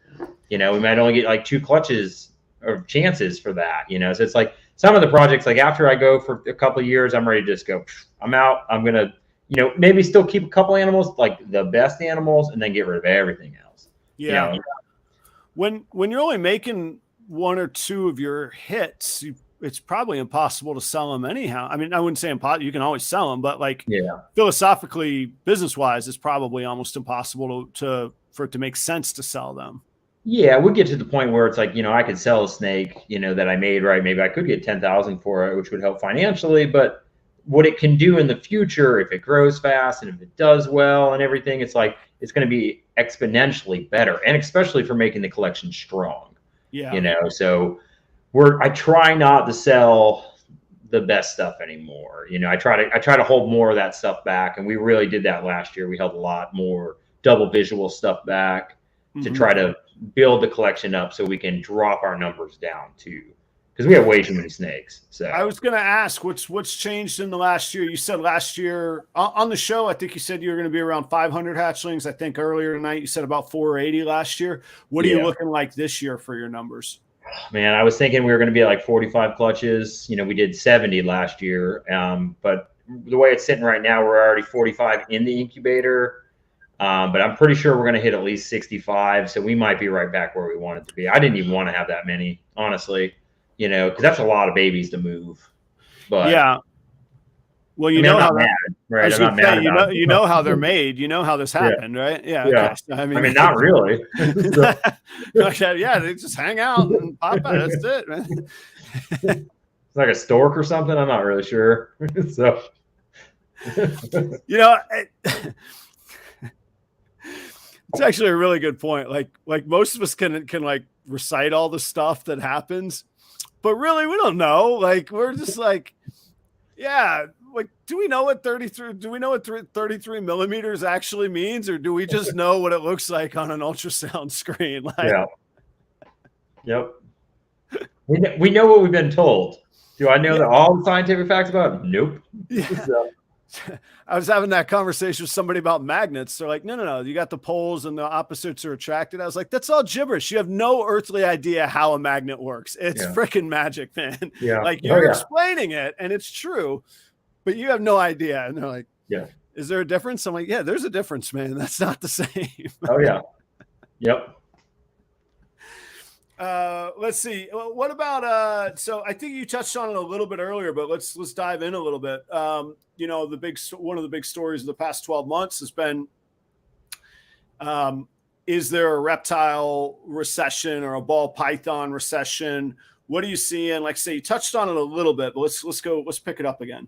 You know, we might only get like 2 clutches or chances for that, you know. So it's like, some of the projects, like after I go for a couple of years, I'm ready to just go, I'm out. I'm going to, you know, maybe still keep a couple animals, like the best animals, and then get rid of everything else. Yeah. You know? When you're only making 1 or 2 of your hits, it's probably impossible to sell them anyhow. I mean, I wouldn't say impossible. You can always sell them, but like philosophically, business-wise, it's probably almost impossible for it to make sense to sell them. Yeah, we get to the point where it's like, you know, I could sell a snake, you know, that I made, right? Maybe I could get 10,000 for it, which would help financially, but what it can do in the future, if it grows fast and if it does well and everything, it's like, it's going to be exponentially better. And especially for making the collection strong, you know? So I try not to sell the best stuff anymore. You know, I try to hold more of that stuff back. And we really did that last year. We held a lot more double visual stuff back to try to build the collection up so we can drop our numbers down too. because we have way too many snakes. So I was going to ask what's changed in the last year. You said last year on the show, I think you said you were going to be around 500 hatchlings. I think earlier tonight you said about 480 last year. What are you looking like this year for your numbers? Man, I was thinking we were going to be at like 45 clutches. You know, we did 70 last year. But the way it's sitting right now, we're already 45 in the incubator. But I'm pretty sure we're going to hit at least 65. So we might be right back where we wanted to be. I didn't even want to have that many, honestly, you know, because that's a lot of babies to move. But yeah. Well, you I mean, know I'm how not mad, right? I'm not mad about it. you know how they're made. You know how this happened, right? Yeah. Yeah. Okay. I mean, not really. So, okay, yeah, they just hang out and pop out. That's it, man. it's like a stork or something. I'm not really sure. So, you know, it's actually a really good point. Like most of us can like recite all the stuff that happens, but really we don't know. Like we're just like, yeah. Like, do we know what 33 millimeters actually means, or do we just know what it looks like on an ultrasound screen? Like, yeah. Yep. We know what we've been told. Do I know that all the scientific facts about it? Nope. Yeah. So. I was having that conversation with somebody about magnets. They're like, no. You got the poles and the opposites are attracted. I was like, that's all gibberish. You have no earthly idea how a magnet works. It's freaking magic, man. Yeah. Like you're explaining it and it's true, but you have no idea. And they're like, yeah. Is there a difference? I'm like, yeah, there's a difference, man. That's not the same. Oh yeah. Yep. Let's see. What about so I think you touched on it a little bit earlier, but let's dive in a little bit. You know, one of the big stories of the past 12 months has been is there a reptile recession or a ball python recession? What are you seeing? Like say you touched on it a little bit, but let's pick it up again.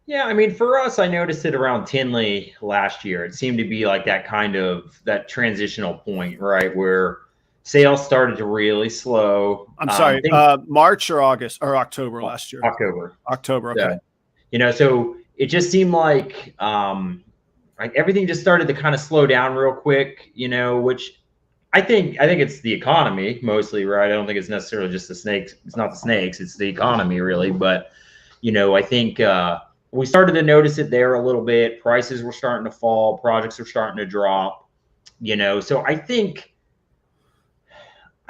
Yeah, I mean, for us, I noticed it around Tinley last year. It seemed to be like that transitional point, right, where sales started to really slow. I'm sorry, March or August or October last year? October. Okay. Yeah. You know, so it just seemed like everything just started to kind of slow down real quick. You know, which I think it's the economy mostly, right? I don't think it's necessarily just the snakes. It's not the snakes. It's the economy, really. But you know, I think we started to notice it there a little bit. Prices were starting to fall. Projects were starting to drop. You know, so I think.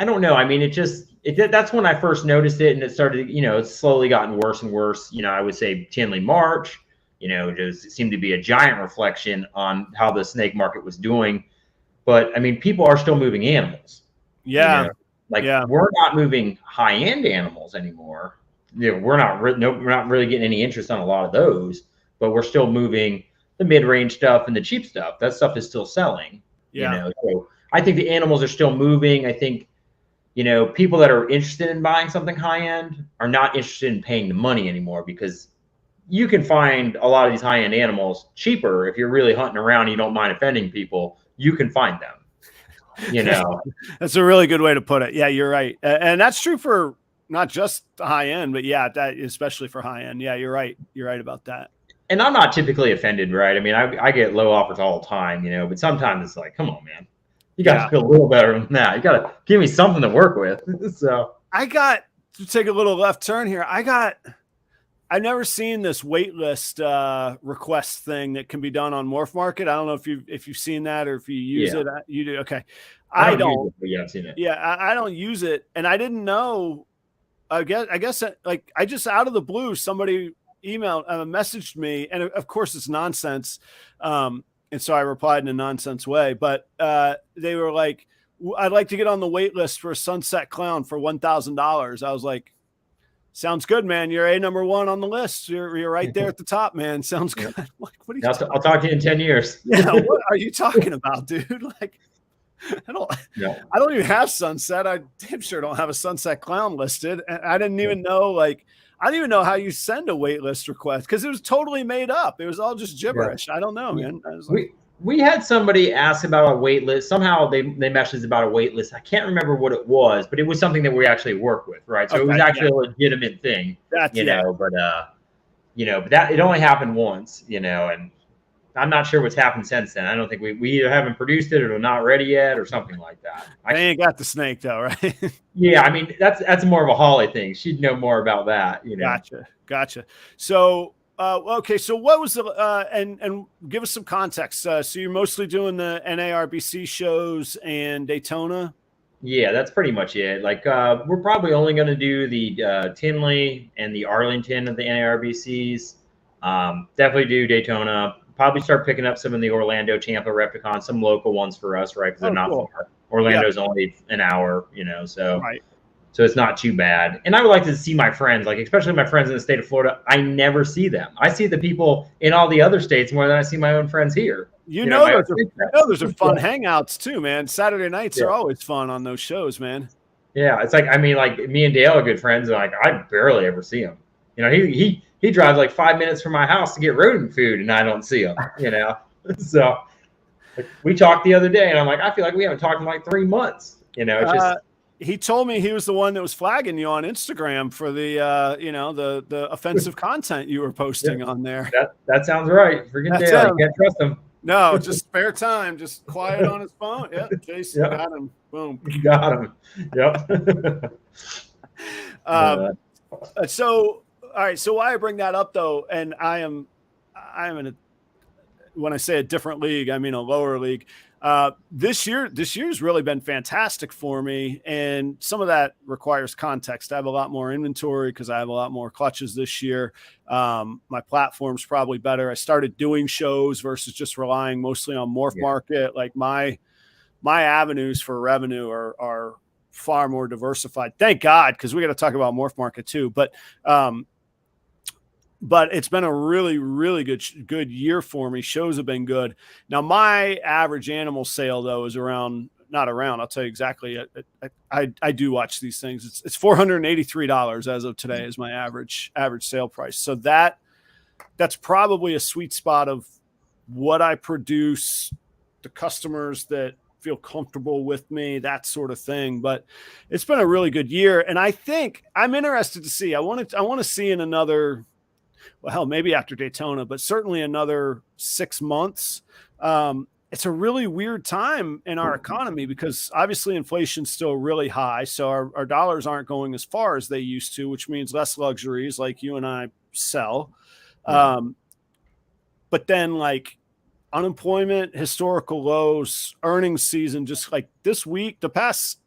I don't know. I mean, that's when I first noticed it, and it started, you know, it's slowly gotten worse and worse. You know, I would say Tinley March, you know, it seemed to be a giant reflection on how the snake market was doing. But I mean, people are still moving animals. Yeah. You know? We're not moving high-end animals anymore. You know, we're not really getting any interest on a lot of those, but we're still moving the mid-range stuff and the cheap stuff. That stuff is still selling. Yeah. You know, so I think the animals are still moving. I think, you know, people that are interested in buying something high-end are not interested in paying the money anymore, because you can find a lot of these high-end animals cheaper. If you're really hunting around and you don't mind offending people, you can find them, you know. That's a really good way to put it. Yeah, you're right. And that's true for not just the high-end, but yeah, that especially for high-end. Yeah, you're right. You're right about that. And I'm not typically offended, right? I mean, I get low offers all the time, you know, but sometimes it's like, come on, man. You got to feel a little better than that. You got to give me something to work with. So I got to take a little left turn here. I've never seen this wait list request thing that can be done on Morph Market. I don't know if you've seen that or if you use it. You do. Okay. I don't. Yeah, I've seen it. Yeah, I don't use it, and I didn't know. I guess like I just out of the blue somebody messaged me, and of course it's nonsense. And so I replied in a nonsense way, but they were like, I'd like to get on the wait list for a sunset clown for $1,000. I was like, sounds good, man. You're #1 on the list. You're right there at the top, man. Sounds good. I'm like, what are you I'll talk to you in 10 years. Yeah, what are you talking about, dude? Like, I don't even have sunset. I damn sure don't have a sunset clown listed. And I didn't even know, I don't even know how you send a wait list request, because it was totally made up. It was all just gibberish. Yeah. I don't know, man. I was like, we had somebody ask about a wait list. Somehow they messaged about a wait list. I can't remember what it was, but it was something that we actually work with, right? So it was actually a legitimate thing, you know. But you know, but that it only happened once, you know, and I'm not sure what's happened since then. I don't think we either haven't produced it or not ready yet or something like that. They ain't got the snake though, right? Yeah, I mean that's more of a Holly thing. She'd know more about that, you know. Gotcha. So okay, so what was the and give us some context. So you're mostly doing the NARBC shows and Daytona. Yeah, that's pretty much it. Like we're probably only going to do the Tinley and the Arlington of the NARBCs. Definitely do Daytona. Probably start picking up some of the Orlando, Tampa Repticon, some local ones for us, right? Because they're not far. Orlando's only an hour, you know, so so it's not too bad. And I would like to see my friends, like especially my friends in the state of Florida. I never see them. I see the people in all the other states more than I see my own friends here. You know those are fun hangouts too, man. Saturday nights are always fun on those shows, man. Yeah, it's like, I mean, like me and Dale are good friends, and like I barely ever see him. You know, he drives like 5 minutes from my house to get rodent food, and I don't see him. You know, so like, we talked the other day, and I'm like, I feel like we haven't talked in like 3 months. You know, it's just. He told me he was the one that was flagging you on Instagram for the you know, the offensive content you were posting on there. That sounds right. Freaking Dale, you can't trust him. No, just spare time, just quiet on his phone. Yep, Jason got him. Boom. Got him. Yep. So, all right. So why I bring that up though, and I am in a, when I say a different league, I mean a lower league. This year's really been fantastic for me, and some of that requires context. I have a lot more inventory because I have a lot more clutches this year. My platform's probably better. I started doing shows versus just relying mostly on Morph Market. Like my avenues for revenue are far more diversified. Thank God, because we got to talk about Morph Market too. But it's been a really, really good year for me. Shows have been good. Now, my average animal sale, though, is I'll tell you exactly. I do watch these things. It's $483 as of today is my average sale price. So that's probably a sweet spot of what I produce, the customers that feel comfortable with me, that sort of thing. But it's been a really good year. And I think I'm interested to see, I want to see in another, well, hell, maybe after Daytona, but certainly another 6 months. It's a really weird time in our economy because obviously inflation's still really high. So our dollars aren't going as far as they used to, which means less luxuries like you and I sell. But then like unemployment, historical lows, earnings season, just like this week, the past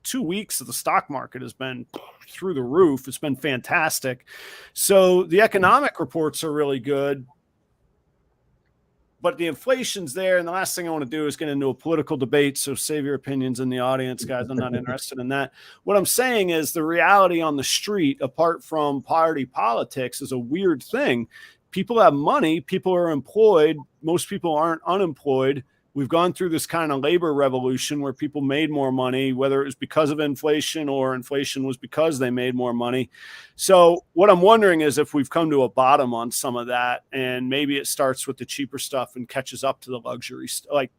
2 weeks of the stock market has been through the roof. It's been fantastic. So the economic reports are really good, but the inflation's there. And the last thing I want to do is get into a political debate. So save your opinions in the audience, guys. I'm not interested in that. What I'm saying is the reality on the street, apart from party politics, is a weird thing. People have money. People are employed. Most people aren't unemployed. We've gone through this kind of labor revolution where people made more money, whether it was because of inflation or inflation was because they made more money. So what I'm wondering is if we've come to a bottom on some of that, and maybe it starts with the cheaper stuff and catches up to the luxury, like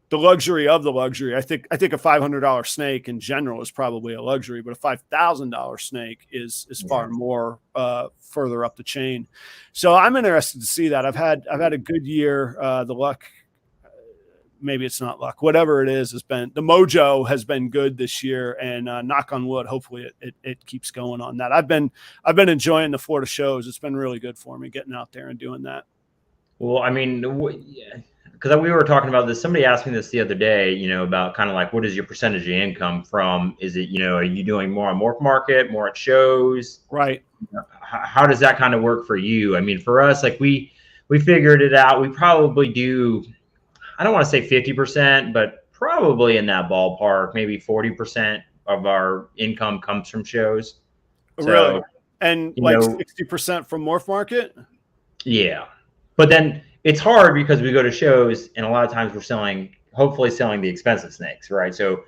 the luxury of the luxury. I think a $500 snake in general is probably a luxury, but a $5,000 snake is far more further up the chain. So I'm interested to see that. I've had a good year. The luck, maybe it's not luck, whatever it is, the mojo has been good this year, and knock on wood, hopefully it keeps going on that. I've been enjoying the Florida shows. It's been really good for me getting out there and doing that. Well, I mean, because we were talking about this, somebody asked me this the other day, you know, about kind of like, what is your percentage of income from? Is it, you know, are you doing more on Morph Market, more at shows? Right. How does that kind of work for you? I mean, for us, like we figured it out. We probably do, I don't want to say 50%, but probably in that ballpark, maybe 40% of our income comes from shows. So, really? And like 60% from Morph Market? Yeah. But then it's hard because we go to shows and a lot of times we're hopefully selling the expensive snakes, right? So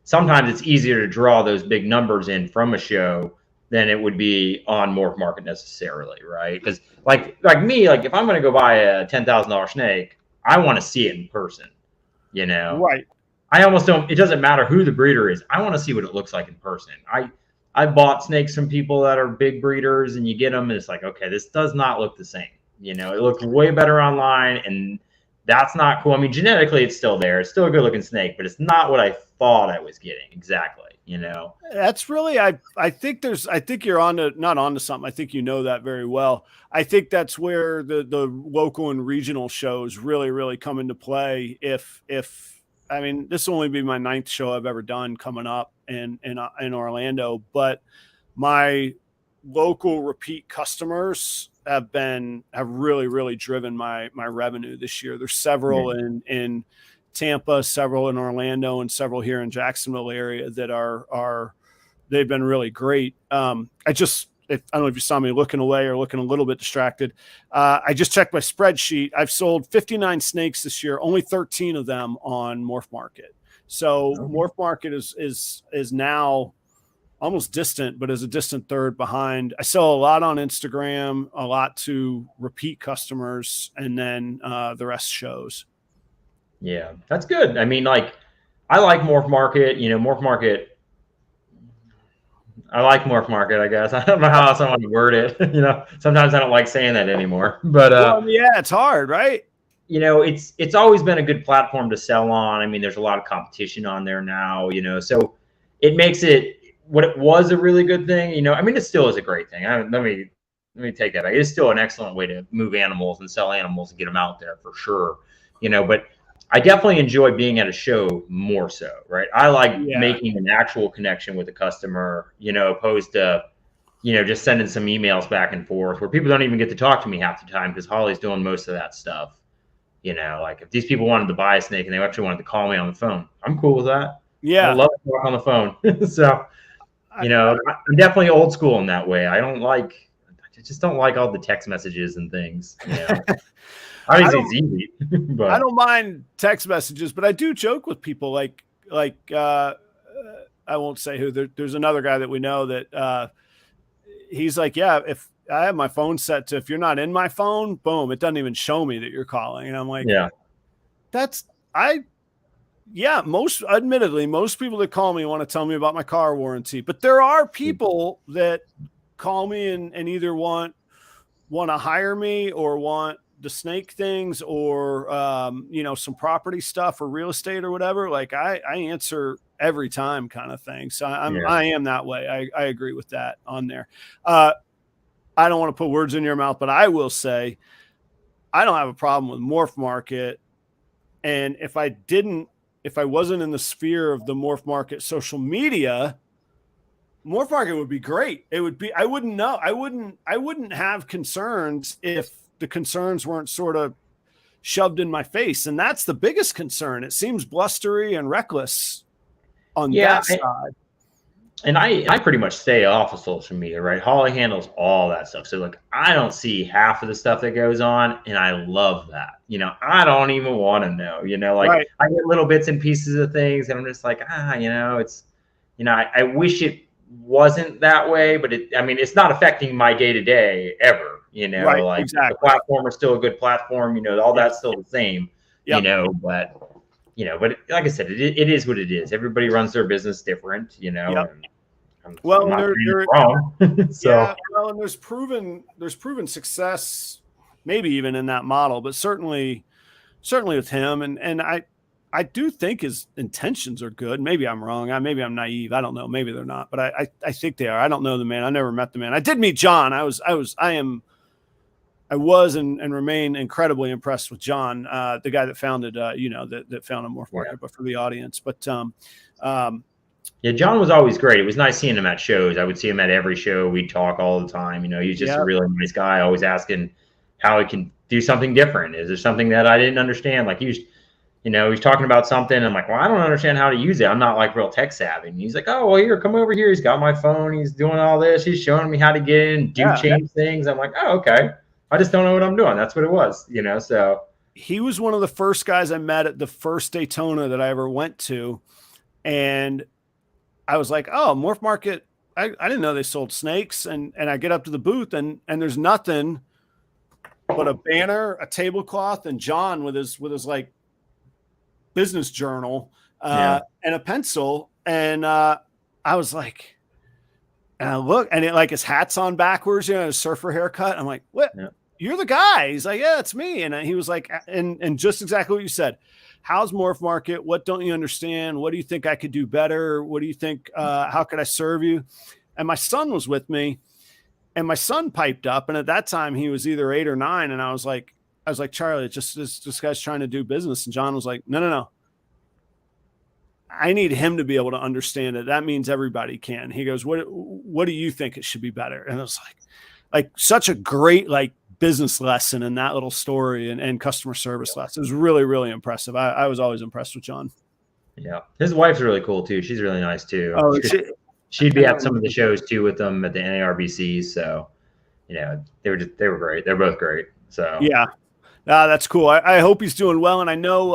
sometimes it's easier to draw those big numbers in from a show than it would be on Morph Market necessarily, right? Because like me, like if I'm going to go buy a $10,000 snake, I want to see it in person, you know? Right. I almost don't, it doesn't matter who the breeder is. I want to see what it looks like in person. I bought snakes from people that are big breeders and you get them and it's like, okay, this does not look the same, You know, it looked way better online, and that's not cool. I mean, genetically, it's still there. It's still a good looking snake, but it's not what I thought I was getting exactly. You know, That's really, I think you're not onto something. I think you know that very well. I think that's where the local and regional shows really come into play. I mean, this will only be my 9th show I've ever done coming up in Orlando, but my local repeat customers have really driven my revenue this year. There's several in Tampa, several in Orlando, and several here in Jacksonville area that they've been really great. I don't know if you saw me looking away or looking a little bit distracted. I just checked my spreadsheet. I've sold 59 snakes this year, only 13 of them on Morph Market. So Morph Market is now almost distant, but is a distant third behind. I sell a lot on Instagram, a lot to repeat customers, and then the rest shows. Yeah, that's good. I mean, like, I like Morph Market. You know, Morph Market. I like Morph Market, I guess. I don't know how else I want to word it. You know, sometimes I don't like saying that anymore. But well, yeah, it's hard, right? You know, it's always been a good platform to sell on. I mean, there's a lot of competition on there now, you know, so it makes it what it was a really good thing. You know, I mean, it still is a great thing. Let me take that back. It is still an excellent way to move animals and sell animals and get them out there for sure. You know, but I definitely enjoy being at a show more so, right? I like making an actual connection with the customer, you know, opposed to, you know, just sending some emails back and forth where people don't even get to talk to me half the time because Holly's doing most of that stuff. You know, like if these people wanted to buy a snake and they actually wanted to call me on the phone, I'm cool with that. Yeah. I love to talk on the phone. So, you know, I'm definitely old school in that way. I just don't like all the text messages and things. You know? Obviously, it's easy. But I don't mind text messages, but I do joke with people like I won't say who. There's another guy that we know that he's like, yeah, if I have my phone set to if you're not in my phone, boom, it doesn't even show me that you're calling. And I'm like, yeah, admittedly, most people that call me want to tell me about my car warranty, but there are people that call me and either want to hire me or want the snake things or you know, some property stuff or real estate or whatever. Like I answer every time kind of thing. So I am that way. I agree with that on there. I don't want to put words in your mouth, but I will say I don't have a problem with Morph Market. And if I wasn't in the sphere of the Morph Market social media, Morph Market would be great. It would be, I wouldn't know. I wouldn't have concerns if the concerns weren't sort of shoved in my face. And that's the biggest concern. It seems blustery and reckless on that side. And I pretty much stay off of social media, right? Holly handles all that stuff. So like, I don't see half of the stuff that goes on. And I love that, you know, I don't even want to know, you know, like I get little bits and pieces of things and I'm just like, you know, it's, you know, I wish it wasn't that way, but it's not affecting my day to day ever, you know, like the platform is still a good platform, you know, all that's still the same, you know, but like I said, it is what it is. Everybody runs their business different, you know. And well, they're wrong. So well, and there's proven success, maybe even in that model, but certainly with him. And I do think his intentions are good. Maybe I'm wrong. Maybe I'm naive. I don't know. Maybe they're not, but I think they are. I don't know the man. I never met the man. I did meet John. I was and remain incredibly impressed with John, the guy that founded, that founded Morph Market, but for the audience. But yeah, John was always great. It was nice seeing him at shows. I would see him at every show. We'd talk all the time. You know, he's just a really nice guy, always asking how he can do something different. Is there something that I didn't understand? Like he's talking about something. I'm like, well, I don't understand how to use it. I'm not like real tech savvy. And he's like, oh, well, here, come over here. He's got my phone. He's doing all this. He's showing me how to get in, change things. I'm like, oh, okay. I just don't know what I'm doing. That's what it was, you know? So he was one of the first guys I met at the first Daytona that I ever went to. And I was like, oh, Morph Market. I didn't know they sold snakes. And I get up to the booth and there's nothing but a banner, a tablecloth, and John with his like business journal and a pencil. And I was like, and I look, and it like his hat's on backwards, you know, his surfer haircut. I'm like, what? Yeah. you're the guy. He's like, yeah, it's me. And he was like, and just exactly what you said. How's Morph Market? What don't you understand? What do you think I could do better? What do you think? How could I serve you? And my son was with me, and my son piped up. And at that time he was either 8 or 9. And I was like, Charlie, it's just this guy's trying to do business. And John was like, no. I need him to be able to understand it. That means everybody can. He goes, what do you think it should be better? And it was like such a great, like, business lesson in that little story and customer service lesson. It was really, really impressive. I was always impressed with John. Yeah. His wife's really cool too. She's really nice too. Oh, she'd be at some of the shows too with them at the NARBC. So, you know, they were great. They're both great. So yeah. That's cool. I hope he's doing well. And I know,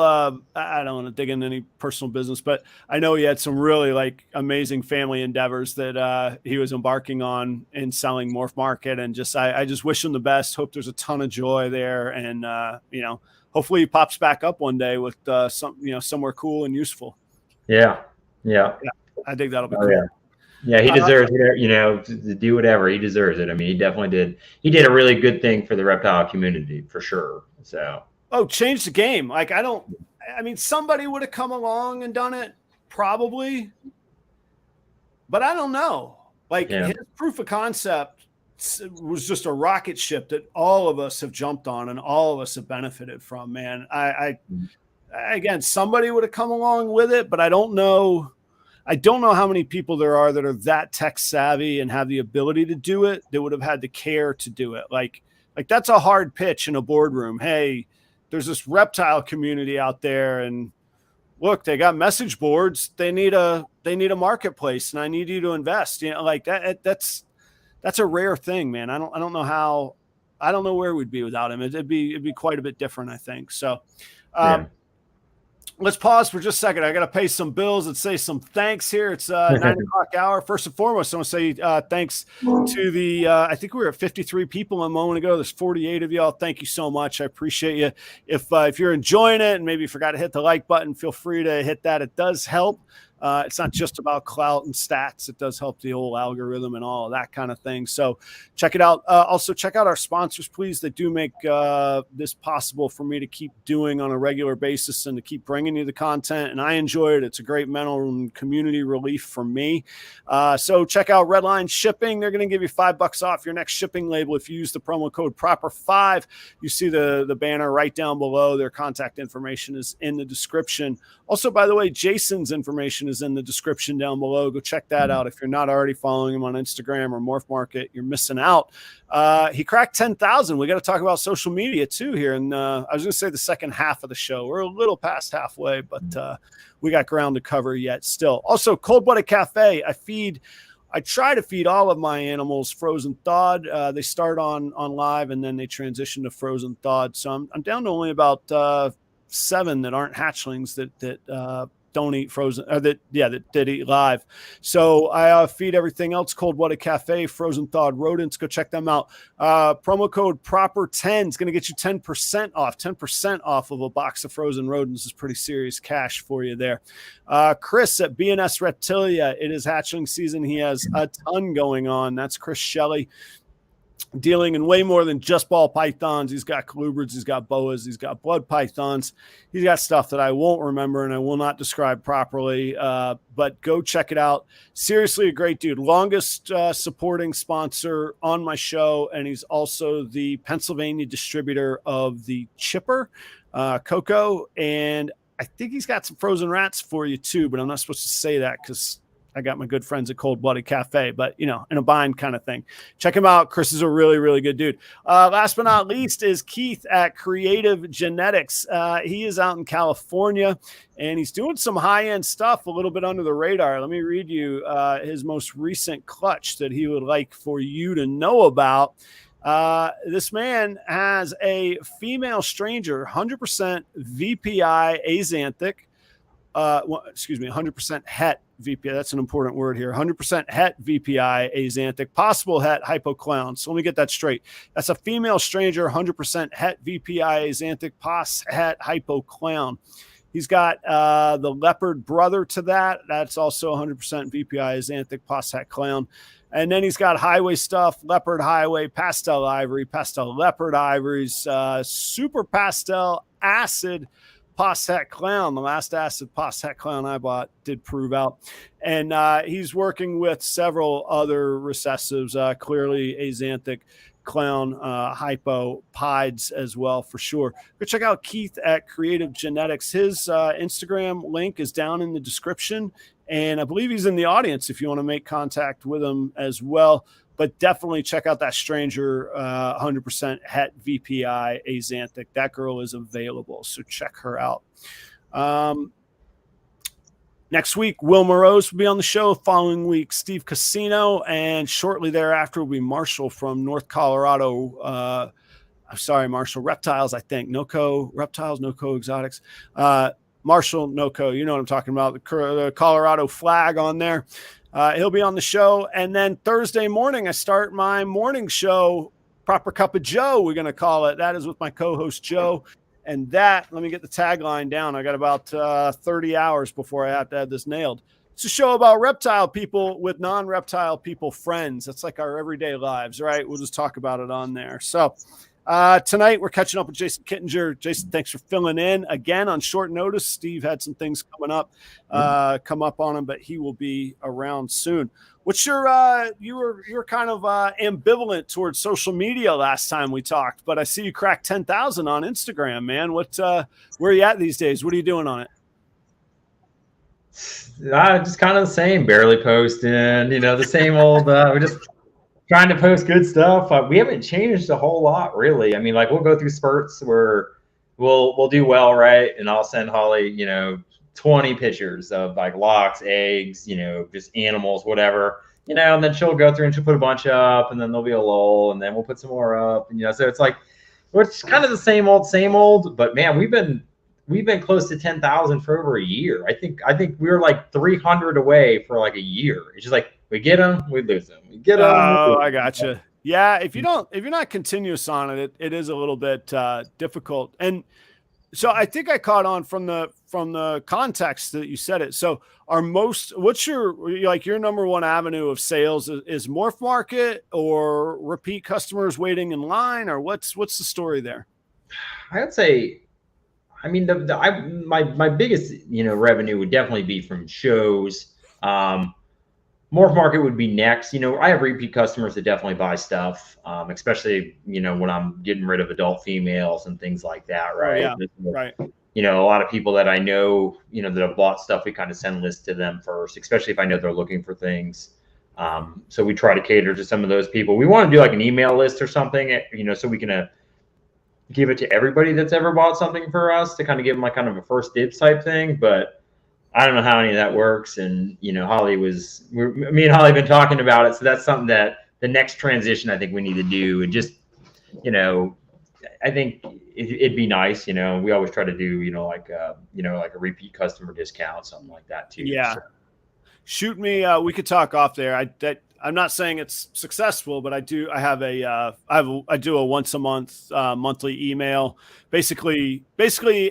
I don't want to dig into any personal business, but I know he had some really like amazing family endeavors that he was embarking on in selling Morph Market. And I just wish him the best. Hope there's a ton of joy there. And, you know, hopefully he pops back up one day with somewhere cool and useful. Yeah. I think that'll be cool. Yeah. Yeah, he deserves it, you know, to do whatever. He deserves it. I mean, he definitely did. He did a really good thing for the reptile community, for sure. So, change the game. Like, somebody would have come along and done it, probably. But I don't know. Like, his proof of concept was just a rocket ship that all of us have jumped on and all of us have benefited from, man. Again, somebody would have come along with it, but I don't know how many people there are that are that tech savvy and have the ability to do it, that would have had the care to do it. Like that's a hard pitch in a boardroom. Hey, there's this reptile community out there, and look, they got message boards. They need a marketplace, and I need you to invest. You know, like that's a rare thing, man. I don't know where we'd be without him. It'd be quite a bit different, I think. So, let's pause for just a second. I got to pay some bills and say some thanks here. It's 9 o'clock hour. First and foremost, I want to say thanks to the, I think we were at 53 people a moment ago. There's 48 of y'all. Thank you so much. I appreciate you. If you're enjoying it and maybe you forgot to hit the like button, feel free to hit that. It does help. It's not just about clout and stats. It does help the whole algorithm and all of that kind of thing. So check it out. Also check out our sponsors, please, that do make this possible for me to keep doing on a regular basis and to keep bringing you the content. And I enjoy it. It's a great mental and community relief for me. So check out REDLINE Shipping. They're going to give you $5 off your next shipping label if you use the promo code PROPER5. You see the banner right down below. Their contact information is in the description. Also, by the way, Jason's information is in the description down below. Go check that out. If you're not already following him on Instagram or Morph Market, you're missing out. He cracked 10,000. We got to talk about social media too here. And I was going to say the second half of the show. We're a little past halfway, but we got ground to cover yet still. Also, Cold Blooded Cafe. I try to feed all of my animals frozen thawed. They start on live and then they transition to frozen thawed. So I'm down to only about 7 that aren't hatchlings that don't eat frozen, or that eat live. So I feed everything else. Cold Blooded Cafe, frozen thawed rodents. Go check them out. Promo code PROPER10 is going to get you 10% off. 10% off of a box of frozen rodents is pretty serious cash for you there. Chris at B and S Reptilia. It is hatchling season. He has a ton going on. That's Chris Shelley. Dealing in way more than just ball pythons. He's got colubrids, he's got boas, he's got blood pythons. He's got stuff that I won't remember and I will not describe properly, but go check it out. Seriously, a great dude. Longest supporting sponsor on my show, and he's also the Pennsylvania distributor of the Chipper, Coco, and I think he's got some frozen rats for you too, but I'm not supposed to say that because I got my good friends at Cold Blooded Cafe, but in a bind kind of thing. Check him out. Chris is a really, really good dude. Last but not least is Keith at Creative Genetics. He is out in California and he's doing some high-end stuff a little bit under the radar. Let me read you his most recent clutch that he would like for you to know about. This man has a female stranger, 100% VPI azanthic. 100% het VPI. That's an important word here. 100% het VPI azanthic, possible het hypoclown. So let me get that straight. That's a female stranger, 100% het VPI azanthic, pos het hypoclown. He's got the leopard brother to that. That's also 100% VPI azanthic, pos het clown. And then he's got highway stuff, leopard highway, pastel ivory, pastel leopard ivories, super pastel acid Posset clown. The last acid Posset clown I bought did prove out. And he's working with several other recessives, clearly axanthic clown, hypo pieds as well, for sure. Go check out Keith at Creative Genetics. His Instagram link is down in the description, and I believe he's in the audience if you want to make contact with him as well. But definitely check out that stranger 100% het VPI axanthic. That girl is available, so check her out. Next week, Will Morose will be on the show. Following week, Steve Casino. And shortly thereafter will be Marshall from North Colorado. I'm sorry, Marshall Reptiles, I think. NoCo Reptiles, NoCo Exotics. Marshall, NoCo, you know what I'm talking about. The Colorado flag on there. He'll be on the show. And then Thursday morning, I start my morning show, Proper Cup of Joe, we're going to call it. That is with my co-host, Joe. And that, let me get the tagline down. I got about 30 hours before I have to have this nailed. It's a show about reptile people with non-reptile people friends. That's like our everyday lives, right? We'll just talk about it on there. So tonight we're catching up with Jason Kittinger. Jason, thanks for filling in again on short notice. Steve had some things coming up, come up on him, but he will be around soon. What's your you were kind of ambivalent towards social media last time we talked, but I see you cracked 10,000 on Instagram, man. What where are you at these days? What are you doing on it? Just kind of the same, barely posting, you know, the same old, we're just trying to post good stuff. We haven't changed a whole lot, really. I mean, like, we'll go through spurts where we'll do well, right? And I'll send Holly, you know, 20 pictures of like locks, eggs, you know, just animals, whatever, you know, and then she'll go through and she'll put a bunch up, and then there'll be a lull, and then we'll put some more up, and, you know, so it's like, it's kind of the same old, but man, we've been close to 10,000 for over a year. I think we were like 300 away for like a year. It's just like, we get them, we lose them. We get them. Oh, I gotcha. Yeah, if you're not continuous on it, it is a little bit difficult. And so I think I caught on from the context that you said it. So what's your number one avenue of sales is morph market or repeat customers waiting in line, or what's the story there? I would say, I mean, my biggest, you know, revenue would definitely be from shows. Morph market would be next. You know, I have repeat customers that definitely buy stuff, especially, you know, when I'm getting rid of adult females and things like that, right? Oh, yeah. Right. You know, a lot of people that I know, you know, that have bought stuff, we kind of send lists to them first, especially if I know they're looking for things. So we try to cater to some of those people. We want to do like an email list or something, you know, so we can give it to everybody that's ever bought something for us, to kind of give them like kind of a first dibs type thing. But I don't know how any of that works. And, you know, me and Holly have been talking about it. So that's something that the next transition I think we need to do. And just, you know, I think it'd be nice, you know, we always try to do, you know, like a repeat customer discount, something like that too. Yeah. So. Shoot me. We could talk off there. I'm not saying it's successful, but I do a once a month monthly email. Basically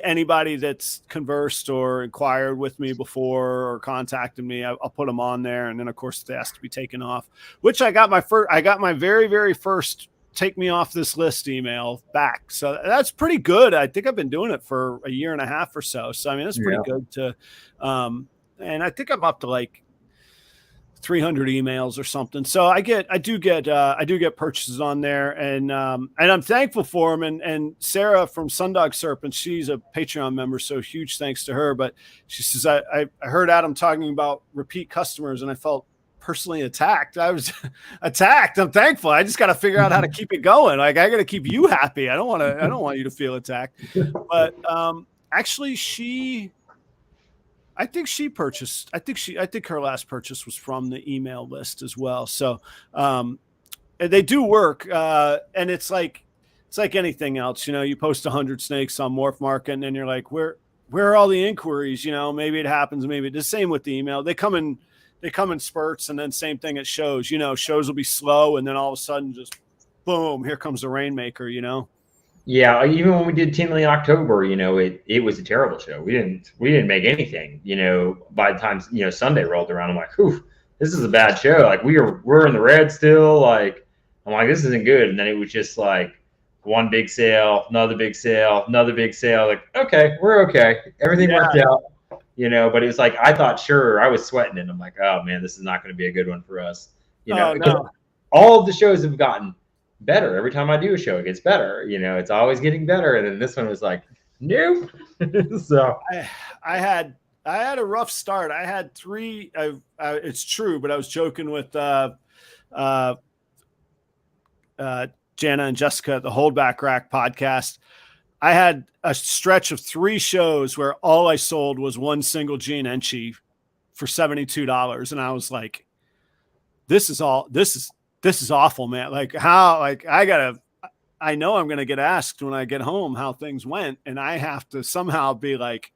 anybody that's conversed or inquired with me before or contacted me, I'll put them on there. And then of course they ask to be taken off, which I got my very, very first take me off this list email back. So that's pretty good. I think I've been doing it for a year and a half or so. So, I mean, that's pretty good to, and I think I'm up to like 300 emails or something. So I do get purchases on there, and I'm thankful for them. And Sarah from Sundog Serpent, she's a Patreon member, so huge thanks to her. But she says, I heard Adam talking about repeat customers, and I felt personally attacked. I was attacked. I'm thankful. I just got to figure out how to keep it going. Like, I got to keep you happy. I don't want you to feel attacked. But actually, I think her last purchase was from the email list as well. So they do work. And it's like anything else, you know, you post 100 snakes on Morph Market, and then you're like, where are all the inquiries? You know, maybe it happens. Maybe the same with the email. They come in spurts, and then same thing at shows. You know, shows will be slow, and then all of a sudden, just boom, here comes the rainmaker. You know. Yeah, even when we did Tinley in October, you know, it was a terrible show. We didn't make anything. You know, by the time, you know, Sunday rolled around, I'm like, whew, this is a bad show. Like we're in the red still. Like I'm like, this isn't good. And then it was just like one big sale, another big sale, another big sale. Like, okay, we're okay. Everything worked out, but it was like, I thought, sure, I was sweating it. I'm like, oh man, this is not going to be a good one for us. No. All of the shows have gotten better. Every time I do a show, it gets better. It's always getting better. And then this one was like, nope. So I had a rough start. I had 3. It's true, but I was joking with Jana and Jessica at the Holdback Rack podcast. I had a stretch of 3 shows where all I sold was one single Gene Enchi for $72. And I was like, this is awful, man. Like how, like I know I'm going to get asked when I get home how things went. And I have to somehow be like,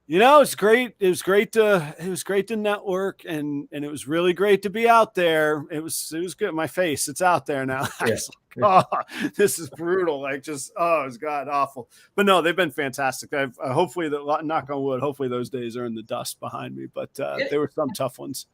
it's great. It was great to network and it was really great to be out there. It was good. My face, it's out there now. Yeah. Like, oh, this is brutal. Like just, oh, it's god awful. But no, they've been fantastic. I've hopefully knock on wood, hopefully those days are in the dust behind me, but there were some tough ones.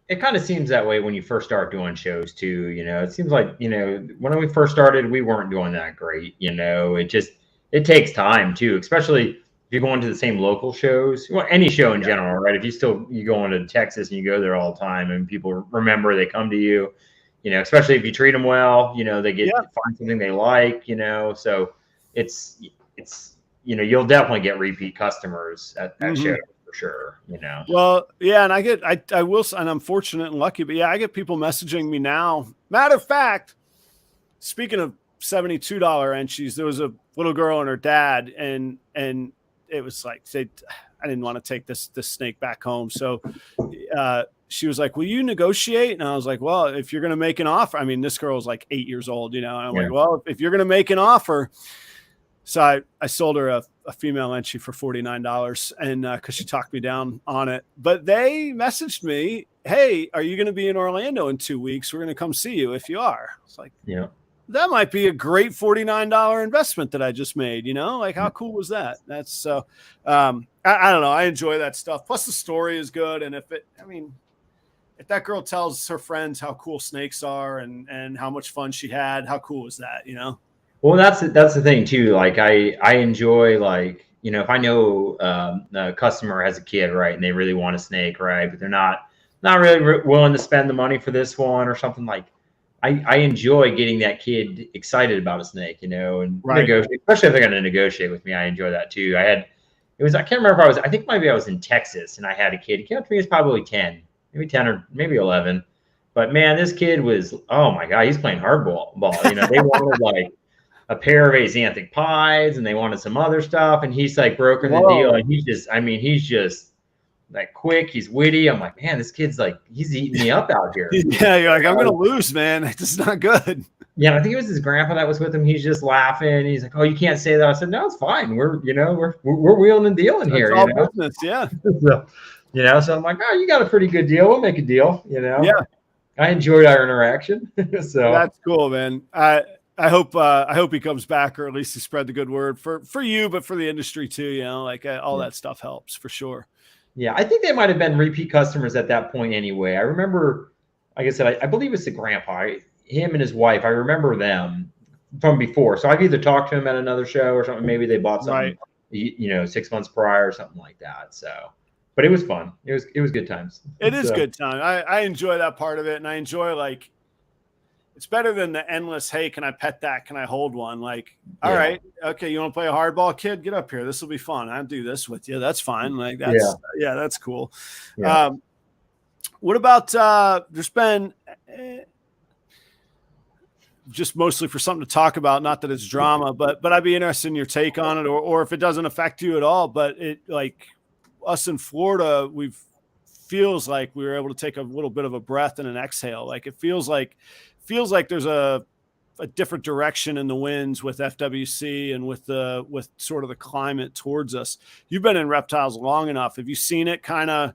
It kind of seems that way when you first start doing shows too. It seems like, when we first started, we weren't doing that great. It takes time too, especially if you're going to the same local shows, well, any show in general, right? If you go into Texas and you go there all the time and people remember, they come to you, especially if you treat them well, they find something they like, so it's, you'll definitely get repeat customers at that show. Sure. Well, yeah. And I will, and I'm fortunate and lucky, but yeah, I get people messaging me now. Matter of fact, speaking of $72 Enchies, there was a little girl and her dad, and it was like, I didn't want to take this snake back home. So, she was like, will you negotiate? And I was like, well, if you're going to make an offer, I mean, this girl was like 8 years old, and I'm like, well, if you're going to make an offer. So I sold her a female Enchi for $49, and because she talked me down on it. But they messaged me, hey, are you going to be in Orlando in 2 weeks? We're going to come see you if you are. It's like, that might be a great $49 investment that I just made. Like how cool was that? That's so. I don't know. I enjoy that stuff. Plus the story is good, and if that girl tells her friends how cool snakes are and how much fun she had, how cool is that? Well, that's the thing too. Like I enjoy, like, if I know a customer has a kid, right, and they really want a snake, right, but they're not really willing to spend the money for this one or something, like I enjoy getting that kid excited about a snake, and negotiate, especially if they're going to negotiate with me. I enjoy that too. I can't remember if I think maybe I was in Texas and I had a kid. He came up to me, he was probably 10 or maybe 11. But man, this kid was, oh my God, he's playing hardball. They wanted like a pair of axanthic pies, and they wanted some other stuff, and he's like brokering the deal, and he's just like quick, he's witty. I'm like, man, this kid's like, he's eating me up out here. Yeah, you're like, I'm gonna lose, man. It's just not good. Yeah, I think it was his grandpa that was with him. He's just laughing. He's like, oh, you can't say that. I said, no, it's fine. We're wheeling and dealing here. It's all business, yeah. So I'm like, oh, you got a pretty good deal. We'll make a deal. Yeah. I enjoyed our interaction. So that's cool, man. I hope he comes back, or at least he spread the good word for you, but for the industry too. All that stuff helps for sure. Yeah, I think they might have been repeat customers at that point anyway. I remember, like I said, I believe it's the grandpa, him and his wife. I remember them from before. So I've either talked to him at another show or something. Maybe they bought something, 6 months prior or something like that. So, but it was fun. It was good times. It is good time. I enjoy that part of it, and I enjoy, like, it's better than the endless, hey, can I pet that? Can I hold one? Like, all right, okay, you want to play a hardball, kid? Get up here. This will be fun. I'll do this with you. That's fine. Like, that's cool. Yeah. What about there's been just mostly for something to talk about, not that it's drama, but I'd be interested in your take on it, or if it doesn't affect you at all. But it, like us in Florida, feels like we were able to take a little bit of a breath and an exhale. Like it feels like there's a different direction in the winds with FWC and with sort of the climate towards us. You've been in reptiles long enough. Have you seen it kind of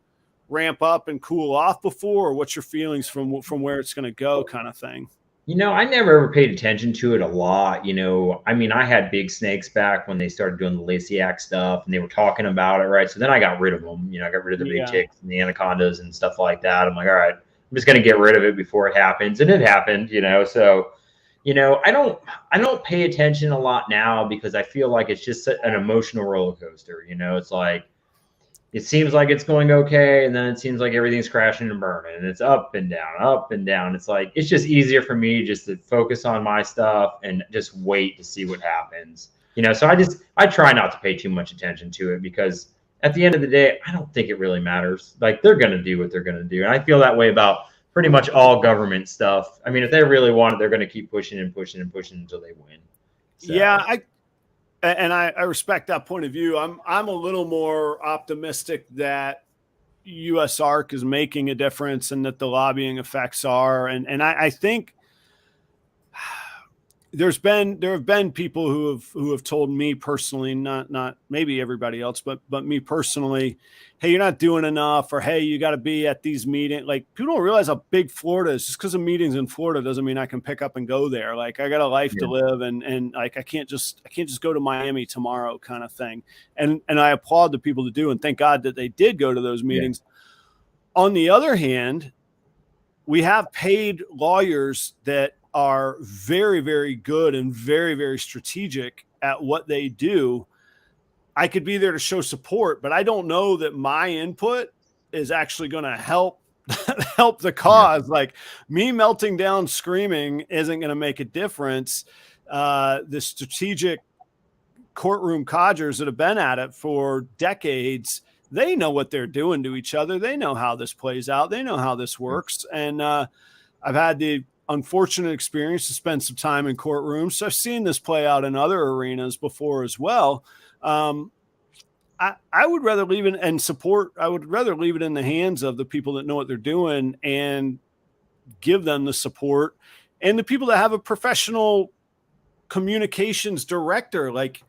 ramp up and cool off before, or what's your feelings from where it's going to go, kind of thing? I never ever paid attention to it a lot. I mean, I had big snakes back when they started doing the Lysiak stuff and they were talking about it, right? So then I got rid of them. I got rid of the big Yeah. chicks and the anacondas and stuff like that. I'm like, all right, I'm just going to get rid of it before it happens. And it happened, so, I don't pay attention a lot now because I feel like it's just an emotional roller coaster. It's like, it seems like it's going okay, and then it seems like everything's crashing and burning, and it's up and down, up and down. It's like, it's just easier for me just to focus on my stuff and just wait to see what happens. So I try not to pay too much attention to it because at the end of the day, I don't think it really matters. Like, they're going to do what they're going to do. And I feel that way about pretty much all government stuff. I mean, if they really want it, they're going to keep pushing and pushing and pushing until they win. So. Yeah, I respect that point of view. I'm a little more optimistic that USARK is making a difference and that the lobbying effects are. And I think there have been people who have told me personally, not maybe everybody else, but me personally, hey, you're not doing enough, or hey, you got to be at these meetings. Like, people don't realize how big Florida is. Just because of meetings in Florida doesn't mean I can pick up and go there. Like, I got a life to live, and like I can't just go to Miami tomorrow, kind of thing. And I applaud the people to do, and thank God that they did go to those meetings. Yeah. On the other hand, we have paid lawyers that are very, very good and very, very strategic at what they do. I could be there to show support, but I don't know that my input is actually going to help the cause. Yeah. Like, me melting down screaming isn't going to make a difference. The strategic courtroom codgers that have been at it for decades, they know what they're doing to each other. They know how this plays out. They know how this works. And I've had the unfortunate experience to spend some time in courtrooms. So I've seen this play out in other arenas before as well. I would rather leave it and support. I would rather leave it in the hands of the people that know what they're doing and give them the support, and the people that have a professional communications director. Like,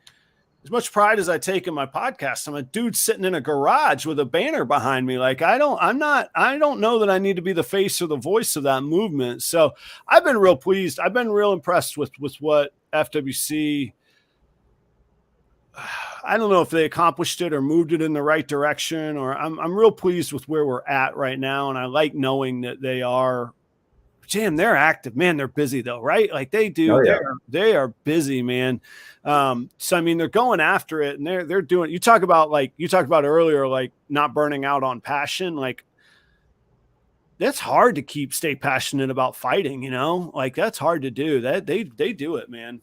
as much pride as I take in my podcast, I'm a dude sitting in a garage with a banner behind me. Like, I don't know that I need to be the face or the voice of that movement. So I've been real pleased. I've been real impressed with what FWC, I don't know if they accomplished it or moved it in the right direction, or I'm real pleased with where we're at right now. And I like knowing that they are, they're active, man. They're busy though, right? Like, they do. Oh, yeah. They are busy, man. So, I mean, they're going after it, and they're doing, you talked about earlier, like, not burning out on passion. Like, that's hard to stay passionate about fighting, like, that's hard to do. That they do it, man.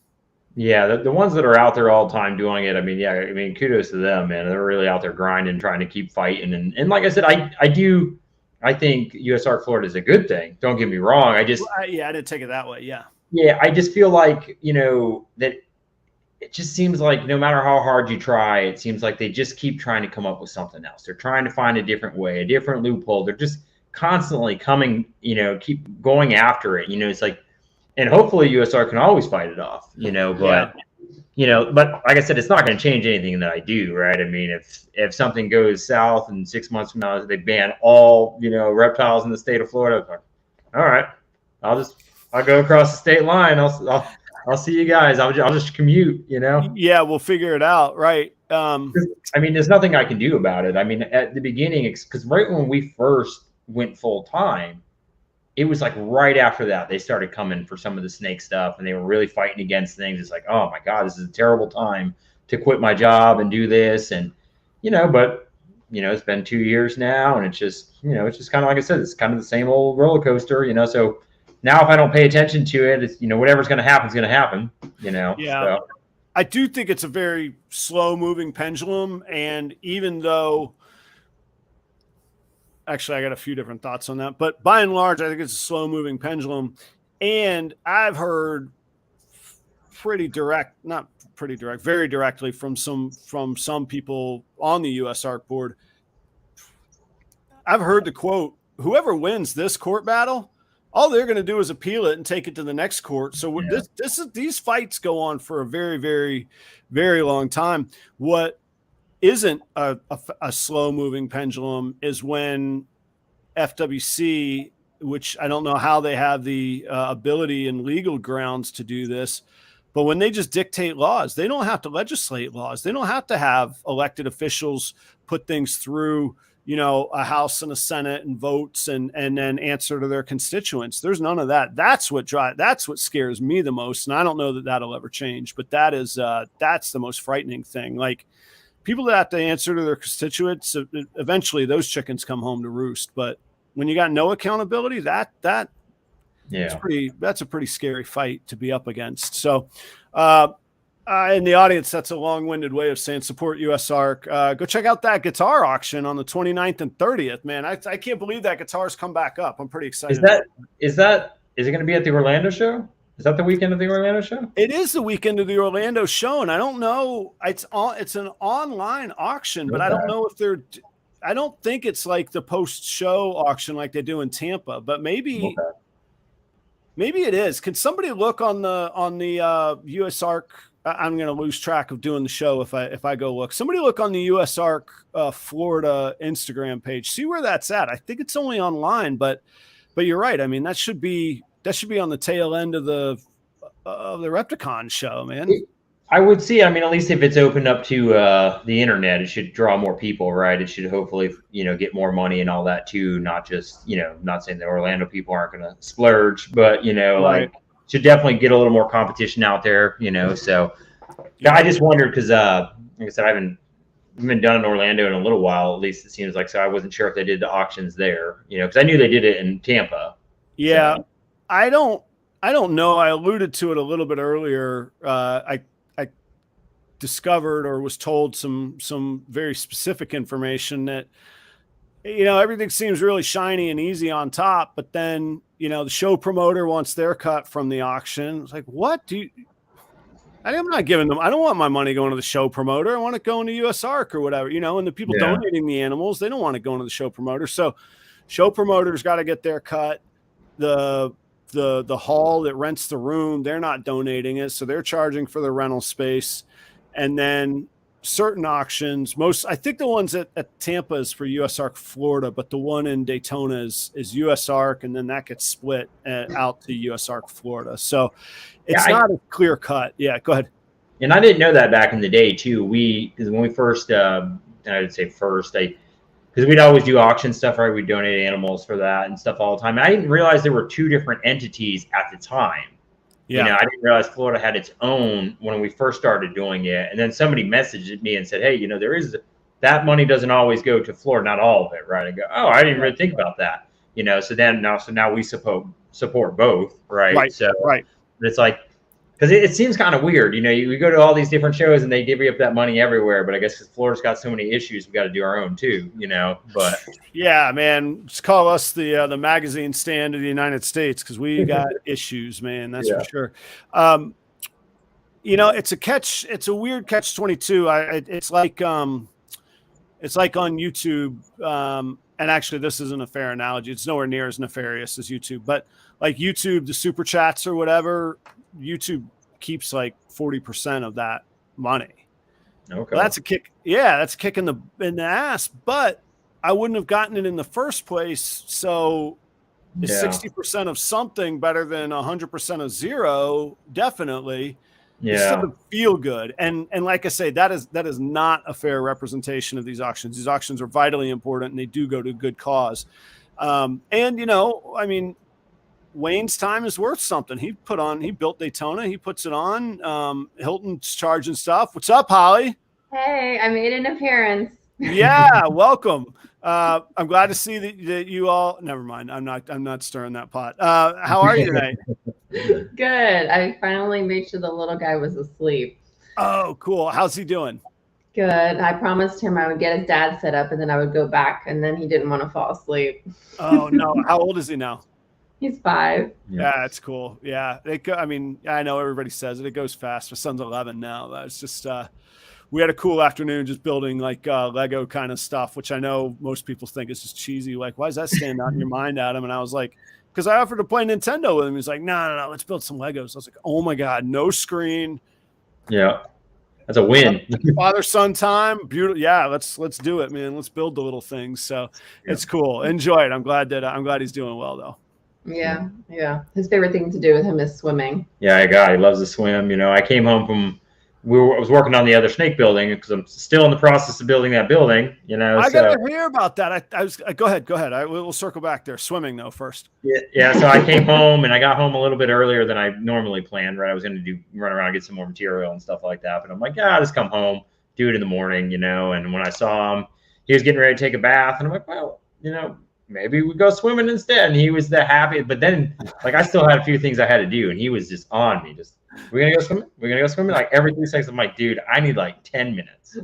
Yeah, the ones that are out there all the time doing it, I mean, kudos to them, man. They're really out there grinding, trying to keep fighting. And like I said, I think USARK Florida is a good thing. Don't get me wrong. I didn't take it that way. Yeah. Yeah, I just feel like, that it just seems like no matter how hard you try, it seems like they just keep trying to come up with something else. They're trying to find a different way, a different loophole. They're just constantly coming, keep going after it. It's like, and hopefully USR can always fight it off, but, but like I said, it's not going to change anything that I do, right? I mean, if something goes south and 6 months from now, they ban all, reptiles in the state of Florida, like, all right, I'll go across the state line. I'll see you guys. I'll just commute, Yeah, we'll figure it out. Right. I mean, there's nothing I can do about it. I mean, at the beginning, because right when we first went full time, it was like right after that they started coming for some of the snake stuff, and they were really fighting against things. It's like, oh my God, this is a terrible time to quit my job and do this. And, but, it's been 2 years now, and it's just kind of, like I said, it's kind of the same old roller coaster, so now if I don't pay attention to it, it's, whatever's going to happen is going to happen, Yeah. So. I do think it's a very slow moving pendulum. And even though, actually, I got a few different thoughts on that, but by and large, I think it's a slow moving pendulum. And I've heard very directly from some people on the USARK board. I've heard the quote, whoever wins this court battle, all they're going to do is appeal it and take it to the next court. So these fights go on for a very, very, very long time. What isn't a slow moving pendulum is when FWC which I don't know how they have the ability and legal grounds to do this. But when they just dictate laws, they don't have to legislate laws. They don't have to have elected officials put things through, a House and a Senate and votes and then answer to their constituents. There's none of that. That's what scares me the most. And I don't know that that'll ever change, but that's the most frightening thing. Like, people that have to answer to their constituents, eventually those chickens come home to roost. But when you got no accountability, that's a pretty scary fight to be up against. So, in the audience, that's a long-winded way of saying support USARK. Go check out that guitar auction on the 29th and 30th, man. I can't believe that guitar's come back up. I'm pretty excited. Is it going to be at the Orlando show? Is that the weekend of the Orlando show? It is the weekend of the Orlando show, and I don't know. It's an online auction, but I don't know if I don't think it's like the post-show auction like they do in Tampa, but maybe it is. Can somebody look on the USARK? I'm going to lose track of doing the show if I go look. Somebody look on the USARK Florida Instagram page. See where that's at. I think it's only online, but you're right. I mean, that should be on the tail end of the Repticon show, man. I would see. I mean, at least if it's opened up to the internet, it should draw more people, right? It should hopefully, get more money and all that too. Not just, not saying the Orlando people aren't going to splurge, but Right. like should definitely get a little more competition out there, So I just wondered because, like I said, I haven't been done in Orlando in a little while. At least it seems like. So I wasn't sure if they did the auctions there, because I knew they did it in Tampa. Yeah, so. I don't know. I alluded to it a little bit earlier. I discovered or was told some very specific information that, everything seems really shiny and easy on top, but then, the show promoter wants their cut from the auction. It's like, what I'm not giving them. I don't want my money going to the show promoter. I want it going to USARK or whatever, and the people donating the animals, they don't want it going to the show promoter. So show promoters got to get their cut. The hall that rents the room, they're not donating it. So they're charging for the rental space. And then certain auctions, I think the ones at Tampa is for USARK Florida, but the one in Daytona is USARK, and then that gets split out to USARK Florida. So it's not a clear cut. Yeah, go ahead. And I didn't know that back in the day too. Because when we first, I would say first, because we'd always do auction stuff, right? We'd donate animals for that and stuff all the time. And I didn't realize there were two different entities at the time. Yeah. I didn't realize Florida had its own when we first started doing it. And then somebody messaged me and said, hey, there is that money doesn't always go to Florida, not all of it, right? I go, oh, I didn't really think about that. So now we support both, right? Right. So right. It's like, because it seems kind of weird, we go to all these different shows and they divvy up that money everywhere. But I guess because Florida's got so many issues, we got to do our own too, But yeah, man, just call us the magazine stand of the United States because we got issues, man. That's for sure. It's a catch. It's a weird catch-22. It's like on YouTube. And actually, this isn't a fair analogy. It's nowhere near as nefarious as YouTube, but like YouTube, the super chats or whatever. YouTube keeps like 40% of that money. Okay. Well, that's a kick. Yeah, that's a kick in the ass. But I wouldn't have gotten it in the first place. So is 60% of something better than 100% of zero? Definitely. Yeah. It doesn't feel good. And like I say, that is not a fair representation of these auctions. These auctions are vitally important and they do go to a good cause. Wayne's time is worth something. He built Daytona. He puts it on. Hilton's charging stuff. What's up, Holly? Hey, I made an appearance. Yeah, welcome. I'm glad to see that you all. Never mind. I'm not stirring that pot. How are you tonight? Good. I finally made sure the little guy was asleep. Oh, cool. How's he doing? Good. I promised him I would get his dad set up and then I would go back, and then he didn't want to fall asleep. Oh no. How old is he now? He's 5. Yeah, that's cool. Yeah. I know everybody says it. It goes fast. My son's 11 now. That's just we had a cool afternoon just building like Lego kind of stuff, which I know most people think is just cheesy. Like, why does that stand out in your mind, Adam? And I was like, because I offered to play Nintendo with him. He's like, no, let's build some Legos. I was like, oh my God, no screen. Yeah. That's a win. Father-son time. Beautiful. Yeah, let's do it, man. Let's build the little things. So it's cool. Enjoy it. I'm glad he's doing well though. Yeah, yeah. His favorite thing to do with him is swimming. Yeah, he loves to swim. I came home from I was working on the other snake building because I'm still in the process of building that building. I gotta hear about that. I was go ahead. We'll circle back there. Swimming though first. Yeah. So I came home and I got home a little bit earlier than I normally planned. Right, I was going to run around, get some more material and stuff like that. But I'm like, I'll just come home, do it in the morning. And when I saw him, he was getting ready to take a bath, and I'm like, well, maybe we go swimming instead. And he was that happy. But then, I still had a few things I had to do, and he was just on me. We're going to go swimming? We're going to go swimming? Like every 3 seconds, I'm like, dude, I need 10 minutes.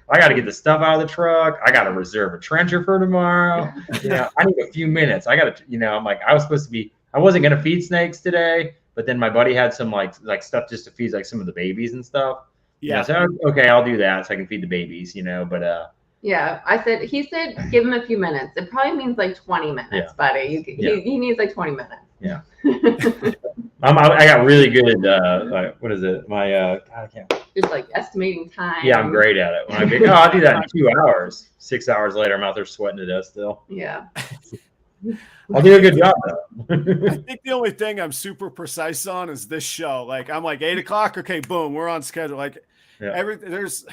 I got to get the stuff out of the truck. I got to reserve a trencher for tomorrow. I need a few minutes. I got to, I'm like, I wasn't going to feed snakes today, but then my buddy had some like stuff just to feed some of the babies and stuff. Yeah. So, okay, I'll do that so I can feed the babies, but, yeah, he said, give him a few minutes. It probably means 20 minutes, buddy. He needs 20 minutes. Yeah. I got really good at what is it? My God, I can't. Just estimating time. Yeah, I'm great at it. When I'll do that in 2 hours. 6 hours later, I'm out there sweating to death still. Yeah. I'll do a good job though. I think the only thing I'm super precise on is this show. I'm 8 o'clock. Okay, boom, we're on schedule. There's.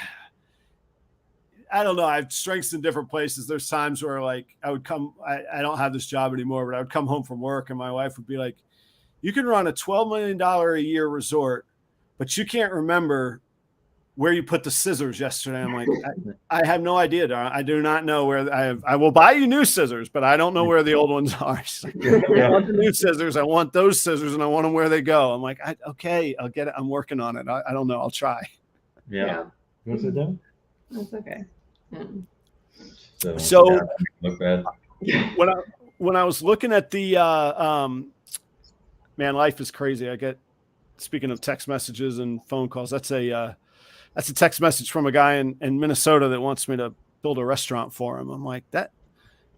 I don't know. I have strengths in different places. There's times where I would come, I don't have this job anymore, but I would come home from work and my wife would be like, you can run a $12 million a year resort, but you can't remember where you put the scissors yesterday. I'm like, I have no idea. I do not know where I will buy you new scissors, but I don't know where the old ones are. I want the new scissors. I want those scissors and I want them where they go. I'm like, okay, I'll get it. I'm working on it. I don't know. I'll try. Yeah. What's it done? That's okay. So look bad. When I was looking at the man, life is crazy. Speaking of text messages and phone calls, that's a text message from a guy in Minnesota that wants me to build a restaurant for him. I'm like, that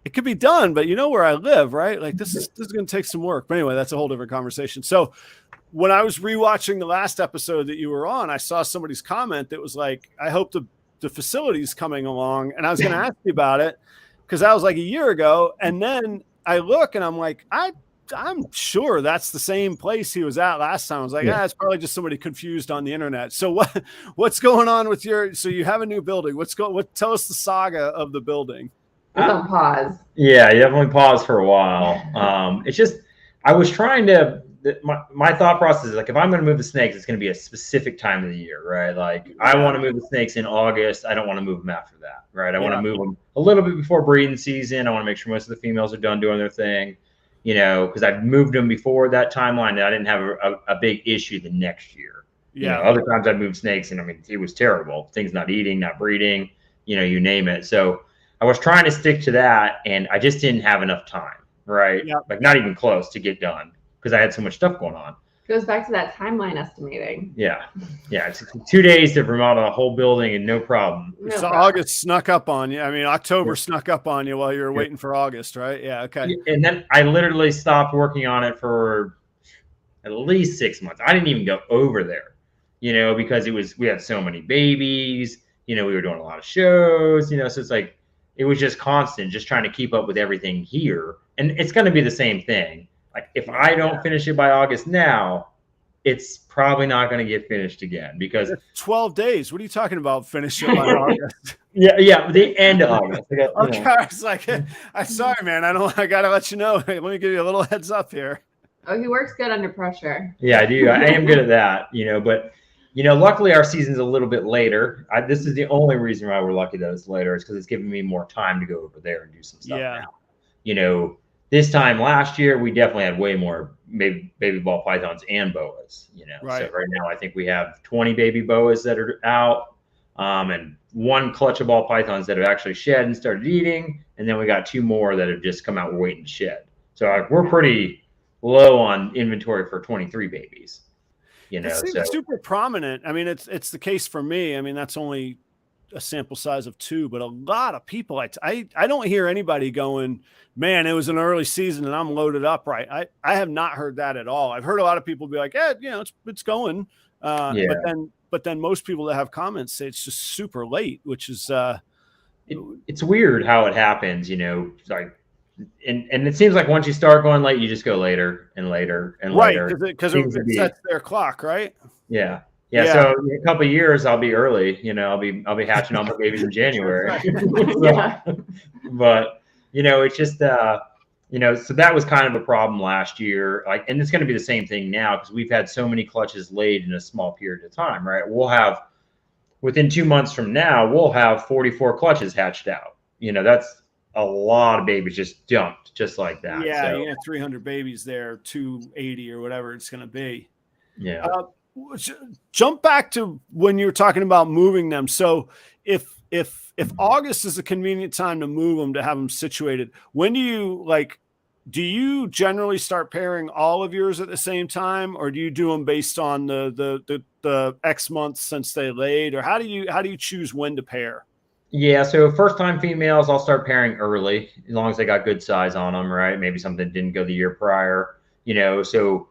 it could be done, but you know where I live, right? This is going to take some work. But anyway, that's a whole different conversation. So when I was rewatching the last episode that you were on, I saw somebody's comment that was like, I hope the facility's coming along. And I was going to ask you about it because that was a year ago. And then I look and I'm like, I'm sure that's the same place he was at last time. I was like, it's probably just somebody confused on the internet. So what's going on with so you have a new building. Tell us the saga of the building. Don't pause. Yeah, you definitely pause for a while. It's just, I was trying to, my thought process is if I'm going to move the snakes, it's going to be a specific time of the year, right? I want to move the snakes in August. I don't want to move them after that, right? I want to move them a little bit before breeding season. I want to make sure most of the females are done doing their thing, because I've moved them before that timeline and I didn't have a big issue the next year. Yeah. Other times I've moved snakes and it was terrible. Things not eating, not breeding, you name it. So I was trying to stick to that and I just didn't have enough time, right? Yeah. Not even close to get done because I had so much stuff going on. Goes back to that timeline estimating. Yeah. It's 2 days to remodel a whole building and no problem. So August snuck up on you. October snuck up on you while you were waiting for August, right? Yeah. Okay. And then I literally stopped working on it for at least 6 months. I didn't even go over there, because we had so many babies, we were doing a lot of shows, so it's it was just constant, just trying to keep up with everything here. And it's going to be the same thing. If I don't finish it by August now, it's probably not going to get finished again because 12 days. What are you talking about? Finish it by August? Yeah, the end of August. Okay, I was like, I'm sorry, man. I got to let you know. Let me give you a little heads up here. Oh, he works good under pressure. Yeah, I do. I am good at that, but luckily our season's a little bit later. This is the only reason why we're lucky that it's later is because it's giving me more time to go over there and do some stuff now. This time last year, we definitely had way more baby ball pythons and boas, Right. So right now, I think we have 20 baby boas that are out and 1 clutch of ball pythons that have actually shed and started eating. And then we got 2 more that have just come out waiting to shed. So we're pretty low on inventory for 23 babies, It seems super prominent. It's the case for me. That's only a sample size of 2, but a lot of people, I don't hear anybody going, man, it was an early season and I'm loaded up. Right. I have not heard that at all. I've heard a lot of people be like, it's going. But then most people that have comments say it's just super late, which is, it's weird how it happens, and it seems like once you start going late, you just go later and later and later. Right, because it sets their clock, right? Yeah. So in a couple of years, I'll be early. I'll be hatching all my babies in January. Yeah. But it's just so that was kind of a problem last year. Like, and it's going to be the same thing now because we've had so many clutches laid in a small period of time. Right? We'll have within 2 months from now, we'll have 44 clutches hatched out. That's a lot of babies just dumped just like that. Yeah, you have 300 babies there, 280 or whatever it's going to be. Yeah. Jump back to when you were talking about moving them. So if August is a convenient time to move them, to have them situated, when do you generally start pairing all of yours at the same time, or do you do them based on the X months since they laid, or how do you choose when to pair? Yeah, so first time females, I'll start pairing early as long as they got good size on them, right? Maybe something didn't go the year prior, so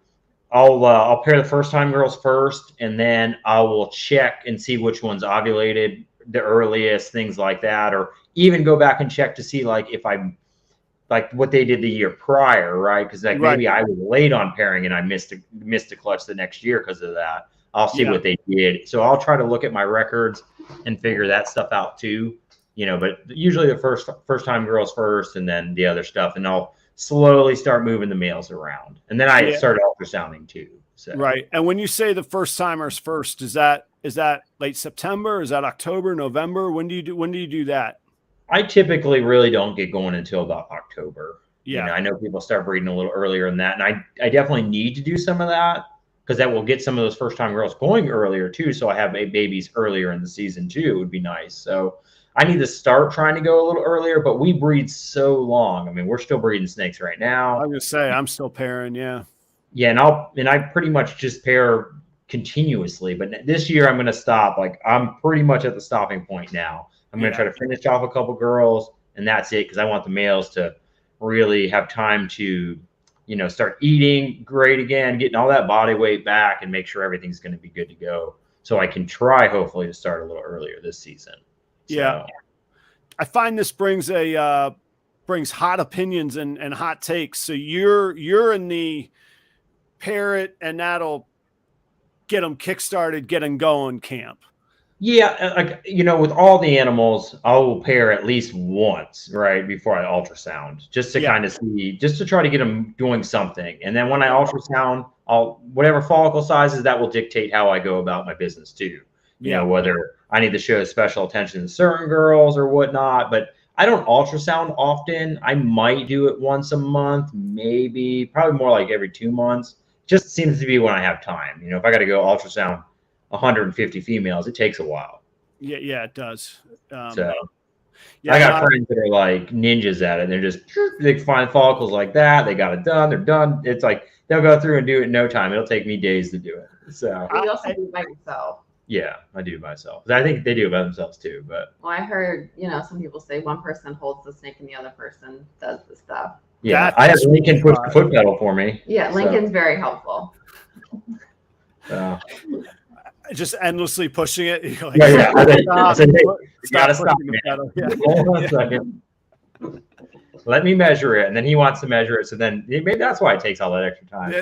I'll pair the first time girls first, and then I will check and see which ones ovulated the earliest, things like that, or even go back and check to see if I like what they did the year prior, right? Because maybe I was late on pairing and I missed a clutch the next year because of that. I'll see what they did. So I'll try to look at my records and figure that stuff out too. But usually the first time girls first, and then the other stuff, and I'll slowly start moving the males around, and then I started ultrasounding too. So. Right. And when you say the first timers first, is that late September? Is that October, November? When do you do that? I typically really don't get going until about October. Yeah. I know people start breeding a little earlier than that, and I definitely need to do some of that because that will get some of those first time girls going earlier too. So I have babies earlier in the season too. It would be nice. So I need to start trying to go a little earlier, but we breed so long. I mean, we're still breeding snakes right now. I was gonna say I'm still pairing, yeah. Yeah, and I pretty much just pair continuously, but this year I'm gonna stop. I'm pretty much at the stopping point now. I'm gonna try to finish off a couple girls, and that's it, because I want the males to really have time to, start eating great again, getting all that body weight back, and make sure everything's gonna be good to go. So I can try hopefully to start a little earlier this season. Yeah. I find this brings hot opinions and hot takes. So you're in the pair it and that'll get them kickstarted, get them going camp. Yeah, with all the animals, I will pair at least once, right, before I ultrasound, just to kind of see, just to try to get them doing something. And then when I ultrasound, whatever follicle sizes, that will dictate how I go about my business too. Whether I need to show special attention to certain girls or whatnot. But I don't ultrasound often. I might do it once a month, maybe, probably more like every 2 months. Just seems to be when I have time. If I got to go ultrasound 150 females, it takes a while. Yeah, it does. I got friends that are like ninjas at it. They find follicles like that. They got it done. They're done. It's like they'll go through and do it in no time. It'll take me days to do it. So you also do it by yourself. Yeah, I do myself. I think they do it by themselves too. But I heard some people say one person holds the snake and the other person does the stuff. Yeah, I have Lincoln push the foot pedal for me. Yeah, Lincoln's very helpful. Just endlessly pushing it. You're like, I said, hey, you gotta stop, man. Hold on a second. Let me measure it, and then he wants to measure it. So then maybe that's why it takes all that extra time.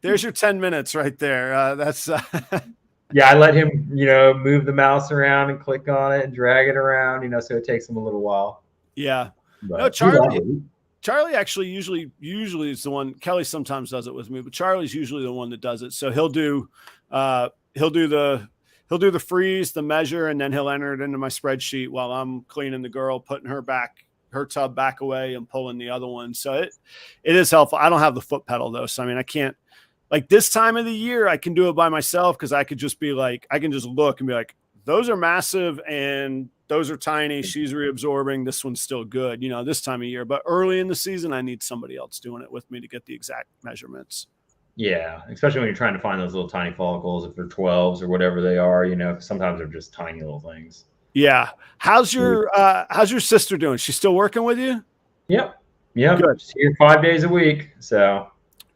There's your 10 minutes right there. That's. Yeah, I let him, move the mouse around and click on it and drag it around, so it takes him a little while. Yeah. But no, Charlie actually usually is the one. Kelly sometimes does it with me, but Charlie's usually the one that does it. So he'll do the freeze, the measure, and then he'll enter it into my spreadsheet while I'm cleaning the girl, putting her tub back away and pulling the other one. So it is helpful. I don't have the foot pedal though. So, I can't, like this time of the year, I can do it by myself. Cause I could just be like, I can just look and be like, those are massive and those are tiny. She's reabsorbing. This one's still good, this time of year, but early in the season, I need somebody else doing it with me to get the exact measurements. Yeah. Especially when you're trying to find those little tiny follicles, if they're 12s or whatever they are, sometimes they're just tiny little things. Yeah. How's your sister doing? She's still working with you? Yep. Good. She's here 5 days a week. So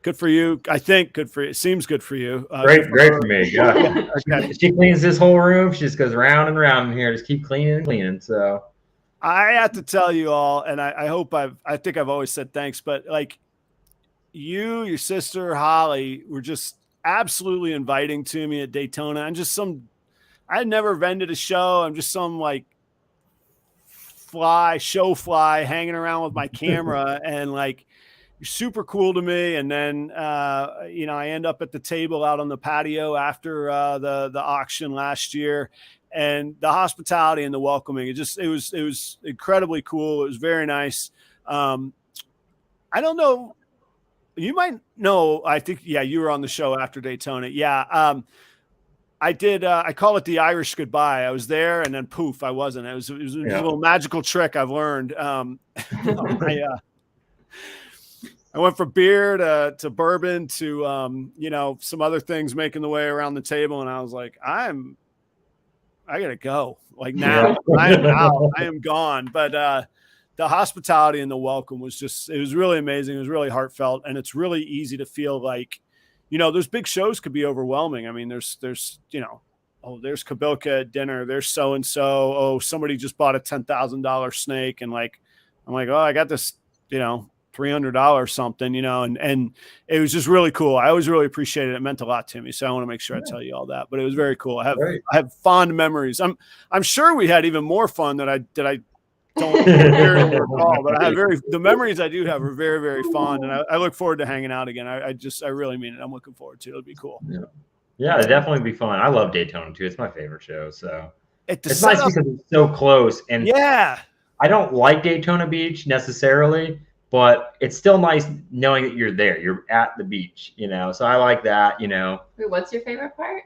good for you. I think good for you. It seems good for you. Great for me. Yeah. Okay. She cleans this whole room. She just goes round and round in here. Just keep cleaning and cleaning. So I have to tell you all, and I think I've always said thanks, but like you, your sister, Holly were just absolutely inviting to me at Daytona. I had never vended a show. I'm just some like show fly hanging around with my camera and like, you're super cool to me. And then, I end up at the table out on the patio after the auction last year, and the hospitality and the welcoming. It was incredibly cool. It was very nice. I don't know. You might know. I think, yeah, you were on the show after Daytona. Yeah. I did. I call it the Irish goodbye. I was there, and then poof, I wasn't. It was a little magical trick I've learned. I went from beer to bourbon to some other things making the way around the table, and I was like, I gotta go. Like now, I am out. I am gone. But the hospitality and the welcome it was really amazing. It was really heartfelt, and it's really easy to feel like, those big shows could be overwhelming. I mean, there's there's Kabilka at dinner. There's so-and-so. Oh, somebody just bought a $10,000 snake. And like, I'm like, oh, I got this, $300 something, and it was just really cool. I always really appreciated it. It meant a lot to me. So I want to make sure I tell you all that, but it was very cool. I have fond memories. I'm sure we had even more fun that I don't recall, but the memories I do have are very, very fond, and I look forward to hanging out again. I really mean it. I'm looking forward to it. It'll be cool. Yeah, it'd definitely be fun. I love Daytona too. It's my favorite show. So it's nice because it's so close. And yeah, I don't like Daytona Beach necessarily, but it's still nice knowing that you're there. You're at the beach, So I like that, Wait, what's your favorite part?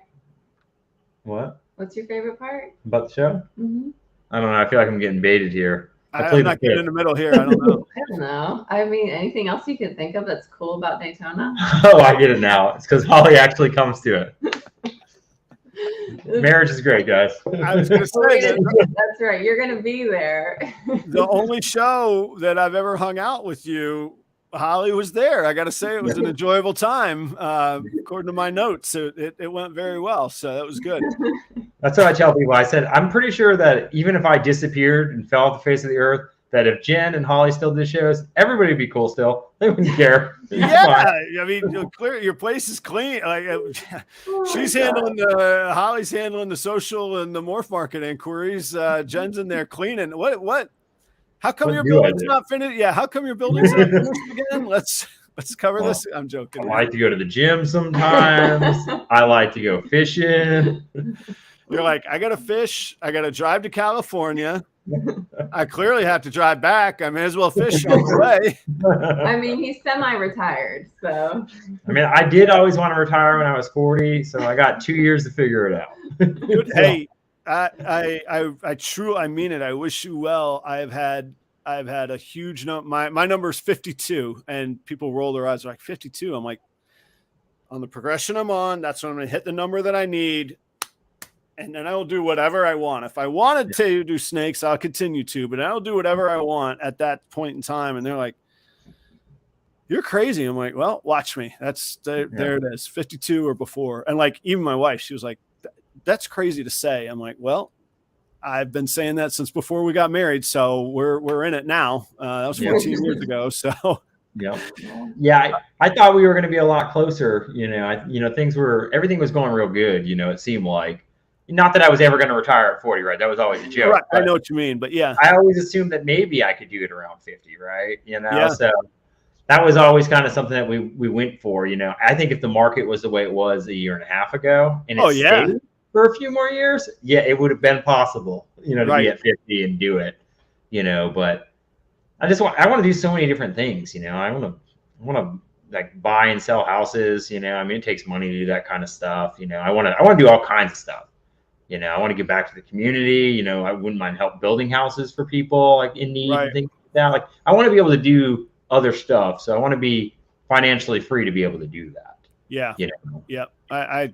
What? What's your favorite part About the show? Mm-hmm. I don't know. I feel like I'm getting baited here. I'm not getting in the middle here. I don't know. I don't know. I mean, anything else you can think of that's cool about Daytona? Oh, I get it now. It's because Holly actually comes to it. Marriage is great, guys. I was going to say that's right. You're going to be there. The only show that I've ever hung out with you, Holly was there. I got to say, it was an enjoyable time. According to my notes, it went very well. So that was good. That's what I tell people. I said, I'm pretty sure that even if I disappeared and fell off the face of the earth, that if Jen and Holly still did shows, everybody would be cool still. They wouldn't care. Yeah, I mean, your place is clean. Like she's handling Holly's handling the social and the morph market inquiries. Jen's in there cleaning. What? How come your building's not finished? Yeah, how come your building's not finished again? Let's cover this. I'm joking. I like to go to the gym sometimes. I like to go fishing. You're like, I got to fish. I got to drive to California. I clearly have to drive back. I may as well fish on the way. I mean, he's semi-retired, so. I mean, I did always want to retire when I was 40, so I got 2 years to figure it out. Dude, hey, I truly, I mean it. I wish you well. I've had a huge number. My number is 52, and people roll their eyes. They're like, 52. I'm like, on the progression I'm on, that's when I'm going to hit the number that I need. And then I will do whatever I want. If I wanted to do snakes, I'll continue to, but I'll do whatever I want at that point in time. And they're like, you're crazy. I'm like, well, watch me. There it is, 52 or before. And like, even my wife, she was like, that's crazy to say. I'm like, well, I've been saying that since before we got married. So we're in it now. That was 14 years ago. So yeah. I thought we were going to be a lot closer. Everything was going real good. It seemed like. Not that I was ever going to retire at 40, right? That was always a joke. Right. I know what you mean, but yeah. I always assumed that maybe I could do it around 50, right? So that was always kind of something that we went for, I think if the market was the way it was a year and a half ago and it stayed for a few more years, it would have been possible, to be at 50 and do it, but I want to do so many different things, I want to like buy and sell houses, I mean, it takes money to do that kind of stuff. I want to do all kinds of stuff. I want to give back to the community. I wouldn't mind help building houses for people like in need and things like that. Like I want to be able to do other stuff. So I want to be financially free to be able to do that. Yeah. Yeah. I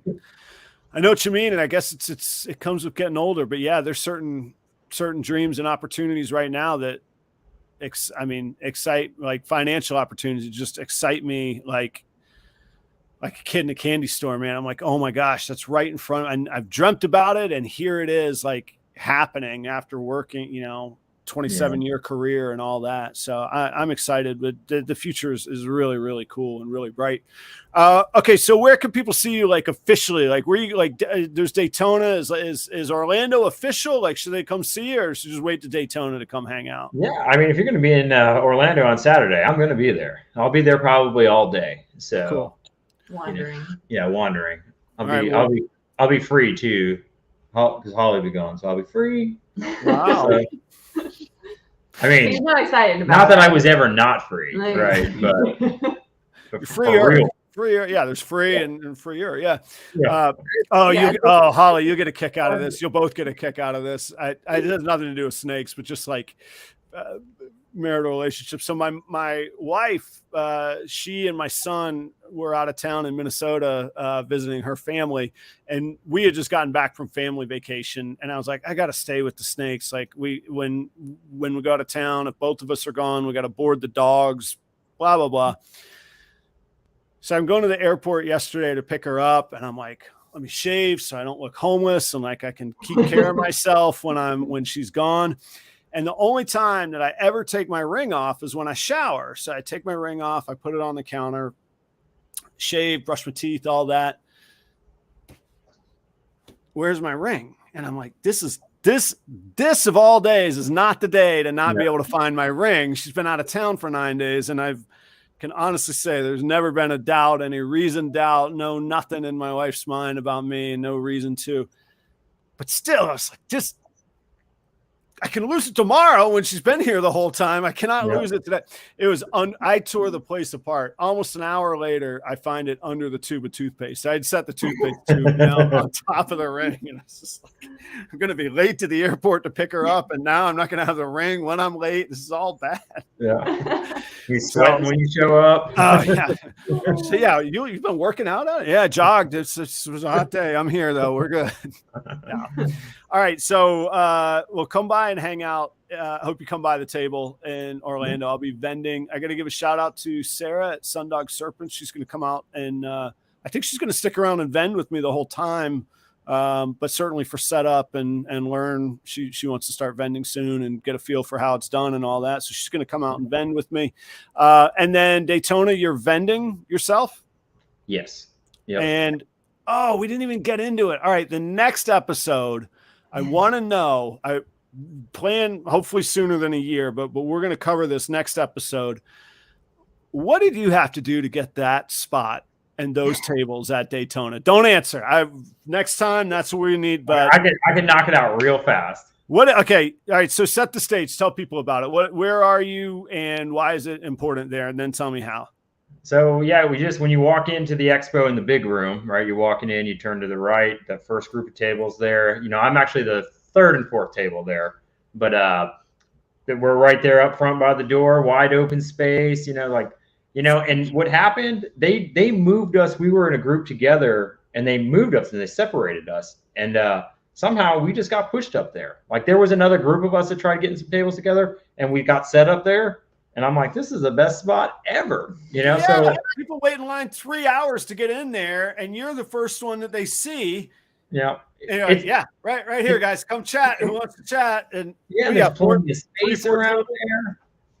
know what you mean. And I guess it comes with getting older, but yeah, there's certain dreams and opportunities right now that excite, like financial opportunities just excite me like a kid in a candy store, man. I'm like, oh my gosh, that's right in front. And I've dreamt about it. And here it is like happening after working, 27-year career and all that. So I'm excited, but the future is really, really cool and really bright. Okay. So where can people see you, like, officially? Like, where you, like, there's Daytona. Is Orlando official? Like, should they come see you, or should just wait to Daytona to come hang out? Yeah. I mean, if you're going to be in Orlando on Saturday, I'm going to be there. I'll be there probably all day. So cool. Wandering. Wandering. I'll be free too, because Holly will be gone, so I'll be free. Wow. So, I mean, he's not excited about not that I was ever not free, right? But freer. Yeah, there's free and freer. Yeah. Holly, you'll get a kick out of this. You'll both get a kick out of this. It has nothing to do with snakes, but just like marital relationships. So my wife, she and my son were out of town in Minnesota visiting her family, and we had just gotten back from family vacation, and I was like, I got to stay with the snakes. Like, when we go out of town, if both of us are gone, we got to board the dogs, blah blah blah. So I'm going to the airport yesterday to pick her up, and I'm like, let me shave so I don't look homeless, and like I can keep care of myself when she's gone. And the only time that I ever take my ring off is when I shower. So I take my ring off, I put it on the counter, shave, brush my teeth, all that. Where's my ring? And I'm like, this of all days is not the day to not be able to find my ring. She's been out of town for 9 days, and can honestly say there's never been a doubt, any reason doubt, no nothing in my wife's mind about me, and no reason to. But still, I was like, I can lose it tomorrow when she's been here the whole time. I cannot lose it today. It was I tore the place apart. Almost an hour later, I find it under the tube of toothpaste. I'd set the toothpaste tube down on top of the ring, and it's just like, I'm going to be late to the airport to pick her up, and now I'm not going to have the ring when I'm late. This is all bad. Yeah. You're sweating when you show up. Oh, yeah. So, yeah, you've been working out on it? Yeah, jogged. It was a hot day. I'm here, though. We're good. Yeah. All right, so we'll come by and hang out. I hope you come by the table in Orlando. I'll be vending. I got to give a shout out to Sarah at Sundog Serpents. She's going to come out, and I think she's going to stick around and vend with me the whole time, but certainly for setup and learn. She wants to start vending soon and get a feel for how it's done and all that. So she's going to come out and vend with me. And then Daytona, you're vending yourself? Yes. Yep. And, we didn't even get into it. All right, the next episode, I want to know, I plan hopefully sooner than a year, but we're going to cover this next episode. What did you have to do to get that spot and those tables at Daytona? Don't answer. Next time, that's what we need. But I can knock it out real fast. Okay. All right. So set the stage. Tell people about it. Where are you and why is it important there? And then tell me how. So when you walk into the expo in the big room, right, you're walking in, you turn to the right, the first group of tables there, I'm actually the third and fourth table there, but we're right there up front by the door, wide open space, and what happened, they moved us. We were in a group together, and they moved us and they separated us. And somehow we just got pushed up there. Like, there was another group of us that tried getting some tables together, and we got set up there. And I'm like, this is the best spot ever, So people wait in line 3 hours to get in there, and you're the first one that they see. Yeah. Like, right here, guys. Come chat. Who wants to chat? And there's plenty of space around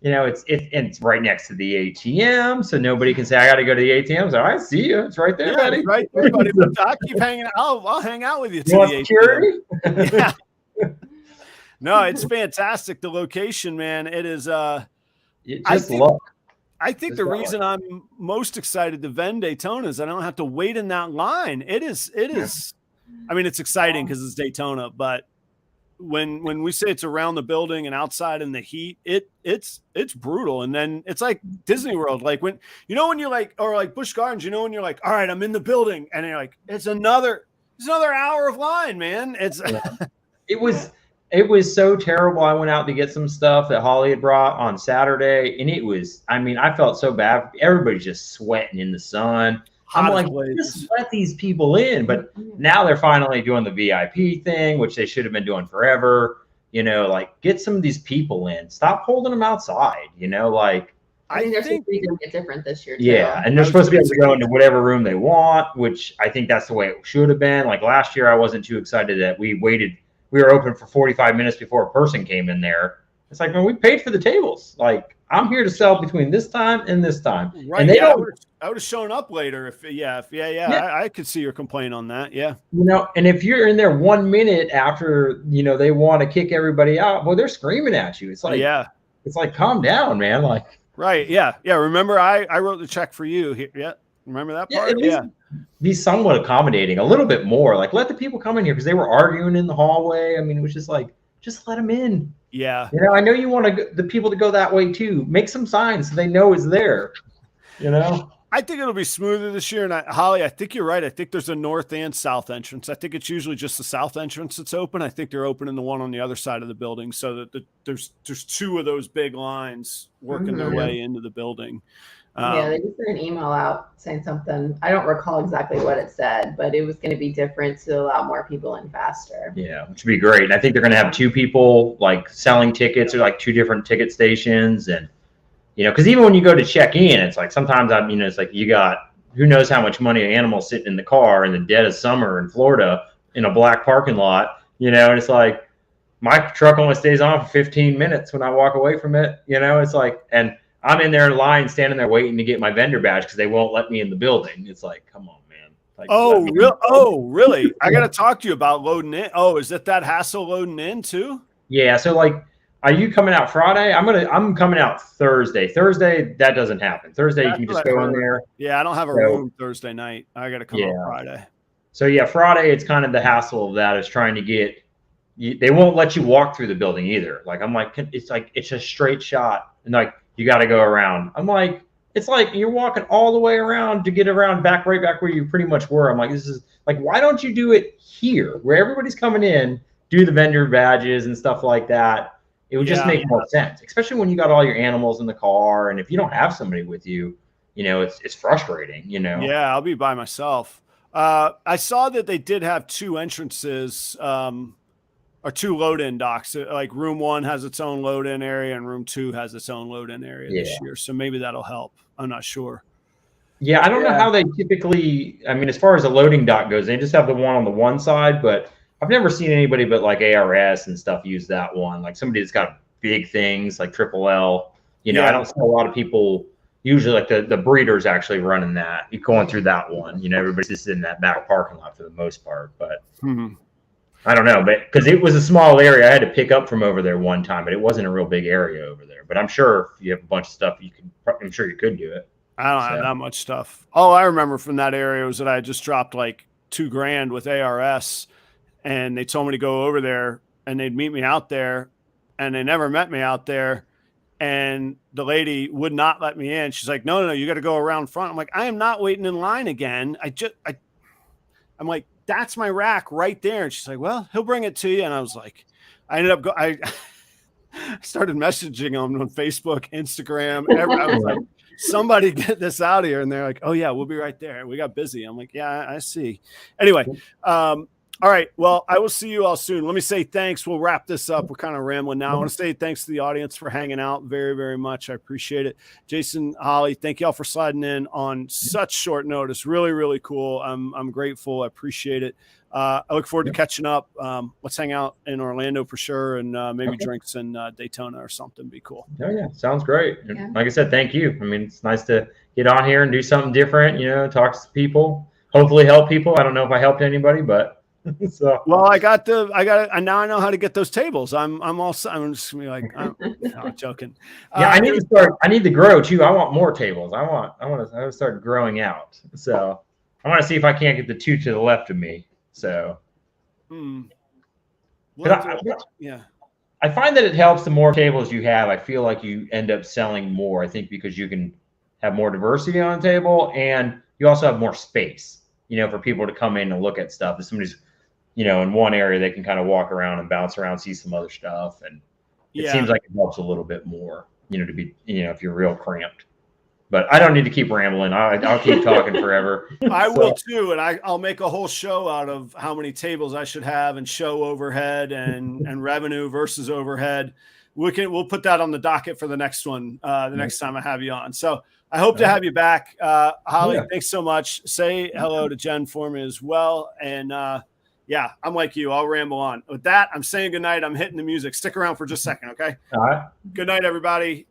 there. It's right next to the ATM, so nobody can say I got to go to the ATM. So I see you. It's right there, buddy. It's right there, buddy. I'll keep hanging out. I'll hang out with you. You want security? Yeah. No, it's fantastic. The location, man. It is. I think the reason I'm most excited to vend Daytona is I don't have to wait in that line. It is. I mean, it's exciting because it's Daytona, but when we say it's around the building and outside in the heat, it's brutal. And then it's like Disney World, like when you're like, or like Busch Gardens, when you're like, all right, I'm in the building, and you're like, it's another hour of line, man. It was so terrible. I went out to get some stuff that Holly had brought on Saturday, and I felt so bad. Everybody's just sweating in the sun. I'm like, just let these people in. But now they're finally doing the VIP thing, which they should have been doing forever. Like, get some of these people in. Stop holding them outside. I think they're supposed to be doing it different this year, too. Yeah, and they're supposed to be able to go into whatever room they want, which I think that's the way it should have been. Like, last year, I wasn't too excited that we were open for 45 minutes before a person came in there. It's like, man, we paid for the tables. Like, I'm here to sell between this time and this time. Right. And they don't. I would have shown up later if I could see your complaint on that. Yeah. You know, and if you're in there 1 minute after, you know, they want to kick everybody out, well, they're screaming at you. It's like, it's like, calm down, man. Like, right. Yeah. Yeah. Remember, I wrote the check for you. Yeah. Remember that part? Yeah. Be somewhat accommodating, a little bit more. Like, let the people come in here, because they were arguing in the hallway. I mean, it was just like, just let them in. Yeah. You know, I know you want the people to go that way too. Make some signs so they know it's there. You know, I think it'll be smoother this year. And Holly, I think you're right. I think there's a north and south entrance. I think it's usually just the south entrance that's open. I think they're opening the one on the other side of the building, so that there's two of those big lines working their way into the building. Yeah, they just sent an email out saying something. I don't recall exactly what it said, but it was going to be different to allow more people in faster. Yeah, which would be great. And I think they're going to have 2 people like selling tickets, or like 2 different ticket stations. And, you know, because even when you go to check in, it's like sometimes, I mean, it's like you got who knows how much money an animal sitting in the car in the dead of summer in Florida in a black parking lot, you know, and it's like my truck only stays on for 15 minutes when I walk away from it, you know, it's like, and I'm in there in line, standing there waiting to get my vendor badge because they won't let me in the building. It's like, come on, man. Like, really? I got to talk to you about loading in. Oh, is that hassle loading in too? Yeah. So like, are you coming out Friday? I'm coming out Thursday. Thursday, that doesn't happen. Thursday, you can just go in there. Yeah, I don't have a room Thursday night. I got to come out Friday. So yeah, Friday, it's kind of the hassle of that is trying to get. They won't let you walk through the building either. Like, I'm like, it's a straight shot, and like, you got to go around. I'm like, it's like you're walking all the way around to get around right back where you pretty much were. I'm like, this is like, why don't you do it here where everybody's coming in, do the vendor badges and stuff like that? It would just make more sense, especially when you got all your animals in the car. And if you don't have somebody with you, you know, it's frustrating, you know? Yeah, I'll be by myself. I saw that they did have 2 entrances, or 2 load-in docks. Like room 1 has its own load-in area and room 2 has its own load-in area this year. So maybe that'll help. I'm not sure. Yeah, I don't know how they typically, I mean, as far as a loading dock goes, they just have the one on the one side, but I've never seen anybody but like ARS and stuff use that one. Like somebody that's got big things like Triple L, you know, I don't see a lot of people, usually like the breeders actually running that. You're going through that one, you know, everybody's just in that back parking lot for the most part, but I don't know, but because it was a small area, I had to pick up from over there one time, but it wasn't a real big area over there. But I'm sure if you have a bunch of stuff, I'm sure you could do it. I don't have that much stuff. All I remember from that area was that I just dropped like $2,000 with ARS, and they told me to go over there and they'd meet me out there, and they never met me out there. And the lady would not let me in. She's like, no, you got to go around front. I'm like, I am not waiting in line again. I'm like, that's my rack right there. And she's like, well, he'll bring it to you. And I was like, I ended up I started messaging them on Facebook, Instagram. I was like, somebody get this out of here. And they're like, oh yeah, we'll be right there. We got busy. I'm like, yeah, I see. Anyway, all right. Well, I will see you all soon. Let me say thanks. We'll wrap this up. We're kind of rambling now. I want to say thanks to the audience for hanging out very, very much. I appreciate it. Jason, Holly, thank y'all for sliding in on such short notice. Really, really cool. I'm grateful. I appreciate it. I look forward to catching up. Let's hang out in Orlando for sure, and maybe drinks in Daytona or something. Be cool. Oh yeah, sounds great. And like I said, thank you. I mean, it's nice to get on here and do something different. You know, talk to people, hopefully help people. I don't know if I helped anybody, but. So well, I got and now I know how to get those tables. I'm just gonna be like, I'm joking. Yeah, I need to start. I need to grow too. I want more tables. I want to start growing out. So I want to see if I can't get the 2 to the left of me. So I find that it helps the more tables you have. I feel like you end up selling more. I think because you can have more diversity on the table, and you also have more space. You know, for people to come in and look at stuff. If somebody's you know, in one area, they can kind of walk around and bounce around, see some other stuff. And it seems like it helps a little bit more, you know, to be, you know, if you're real cramped. But I don't need to keep rambling. I'll keep talking forever. I will too. And I'll make a whole show out of how many tables I should have and show overhead and revenue versus overhead. We'll put that on the docket for the next one, the next time I have you on. So I hope to have you back. Holly, thanks so much. Say hello to Jen for me as well. And Yeah, I'm like you. I'll ramble on. With that, I'm saying goodnight. I'm hitting the music. Stick around for just a second, okay? All right. Good night, everybody.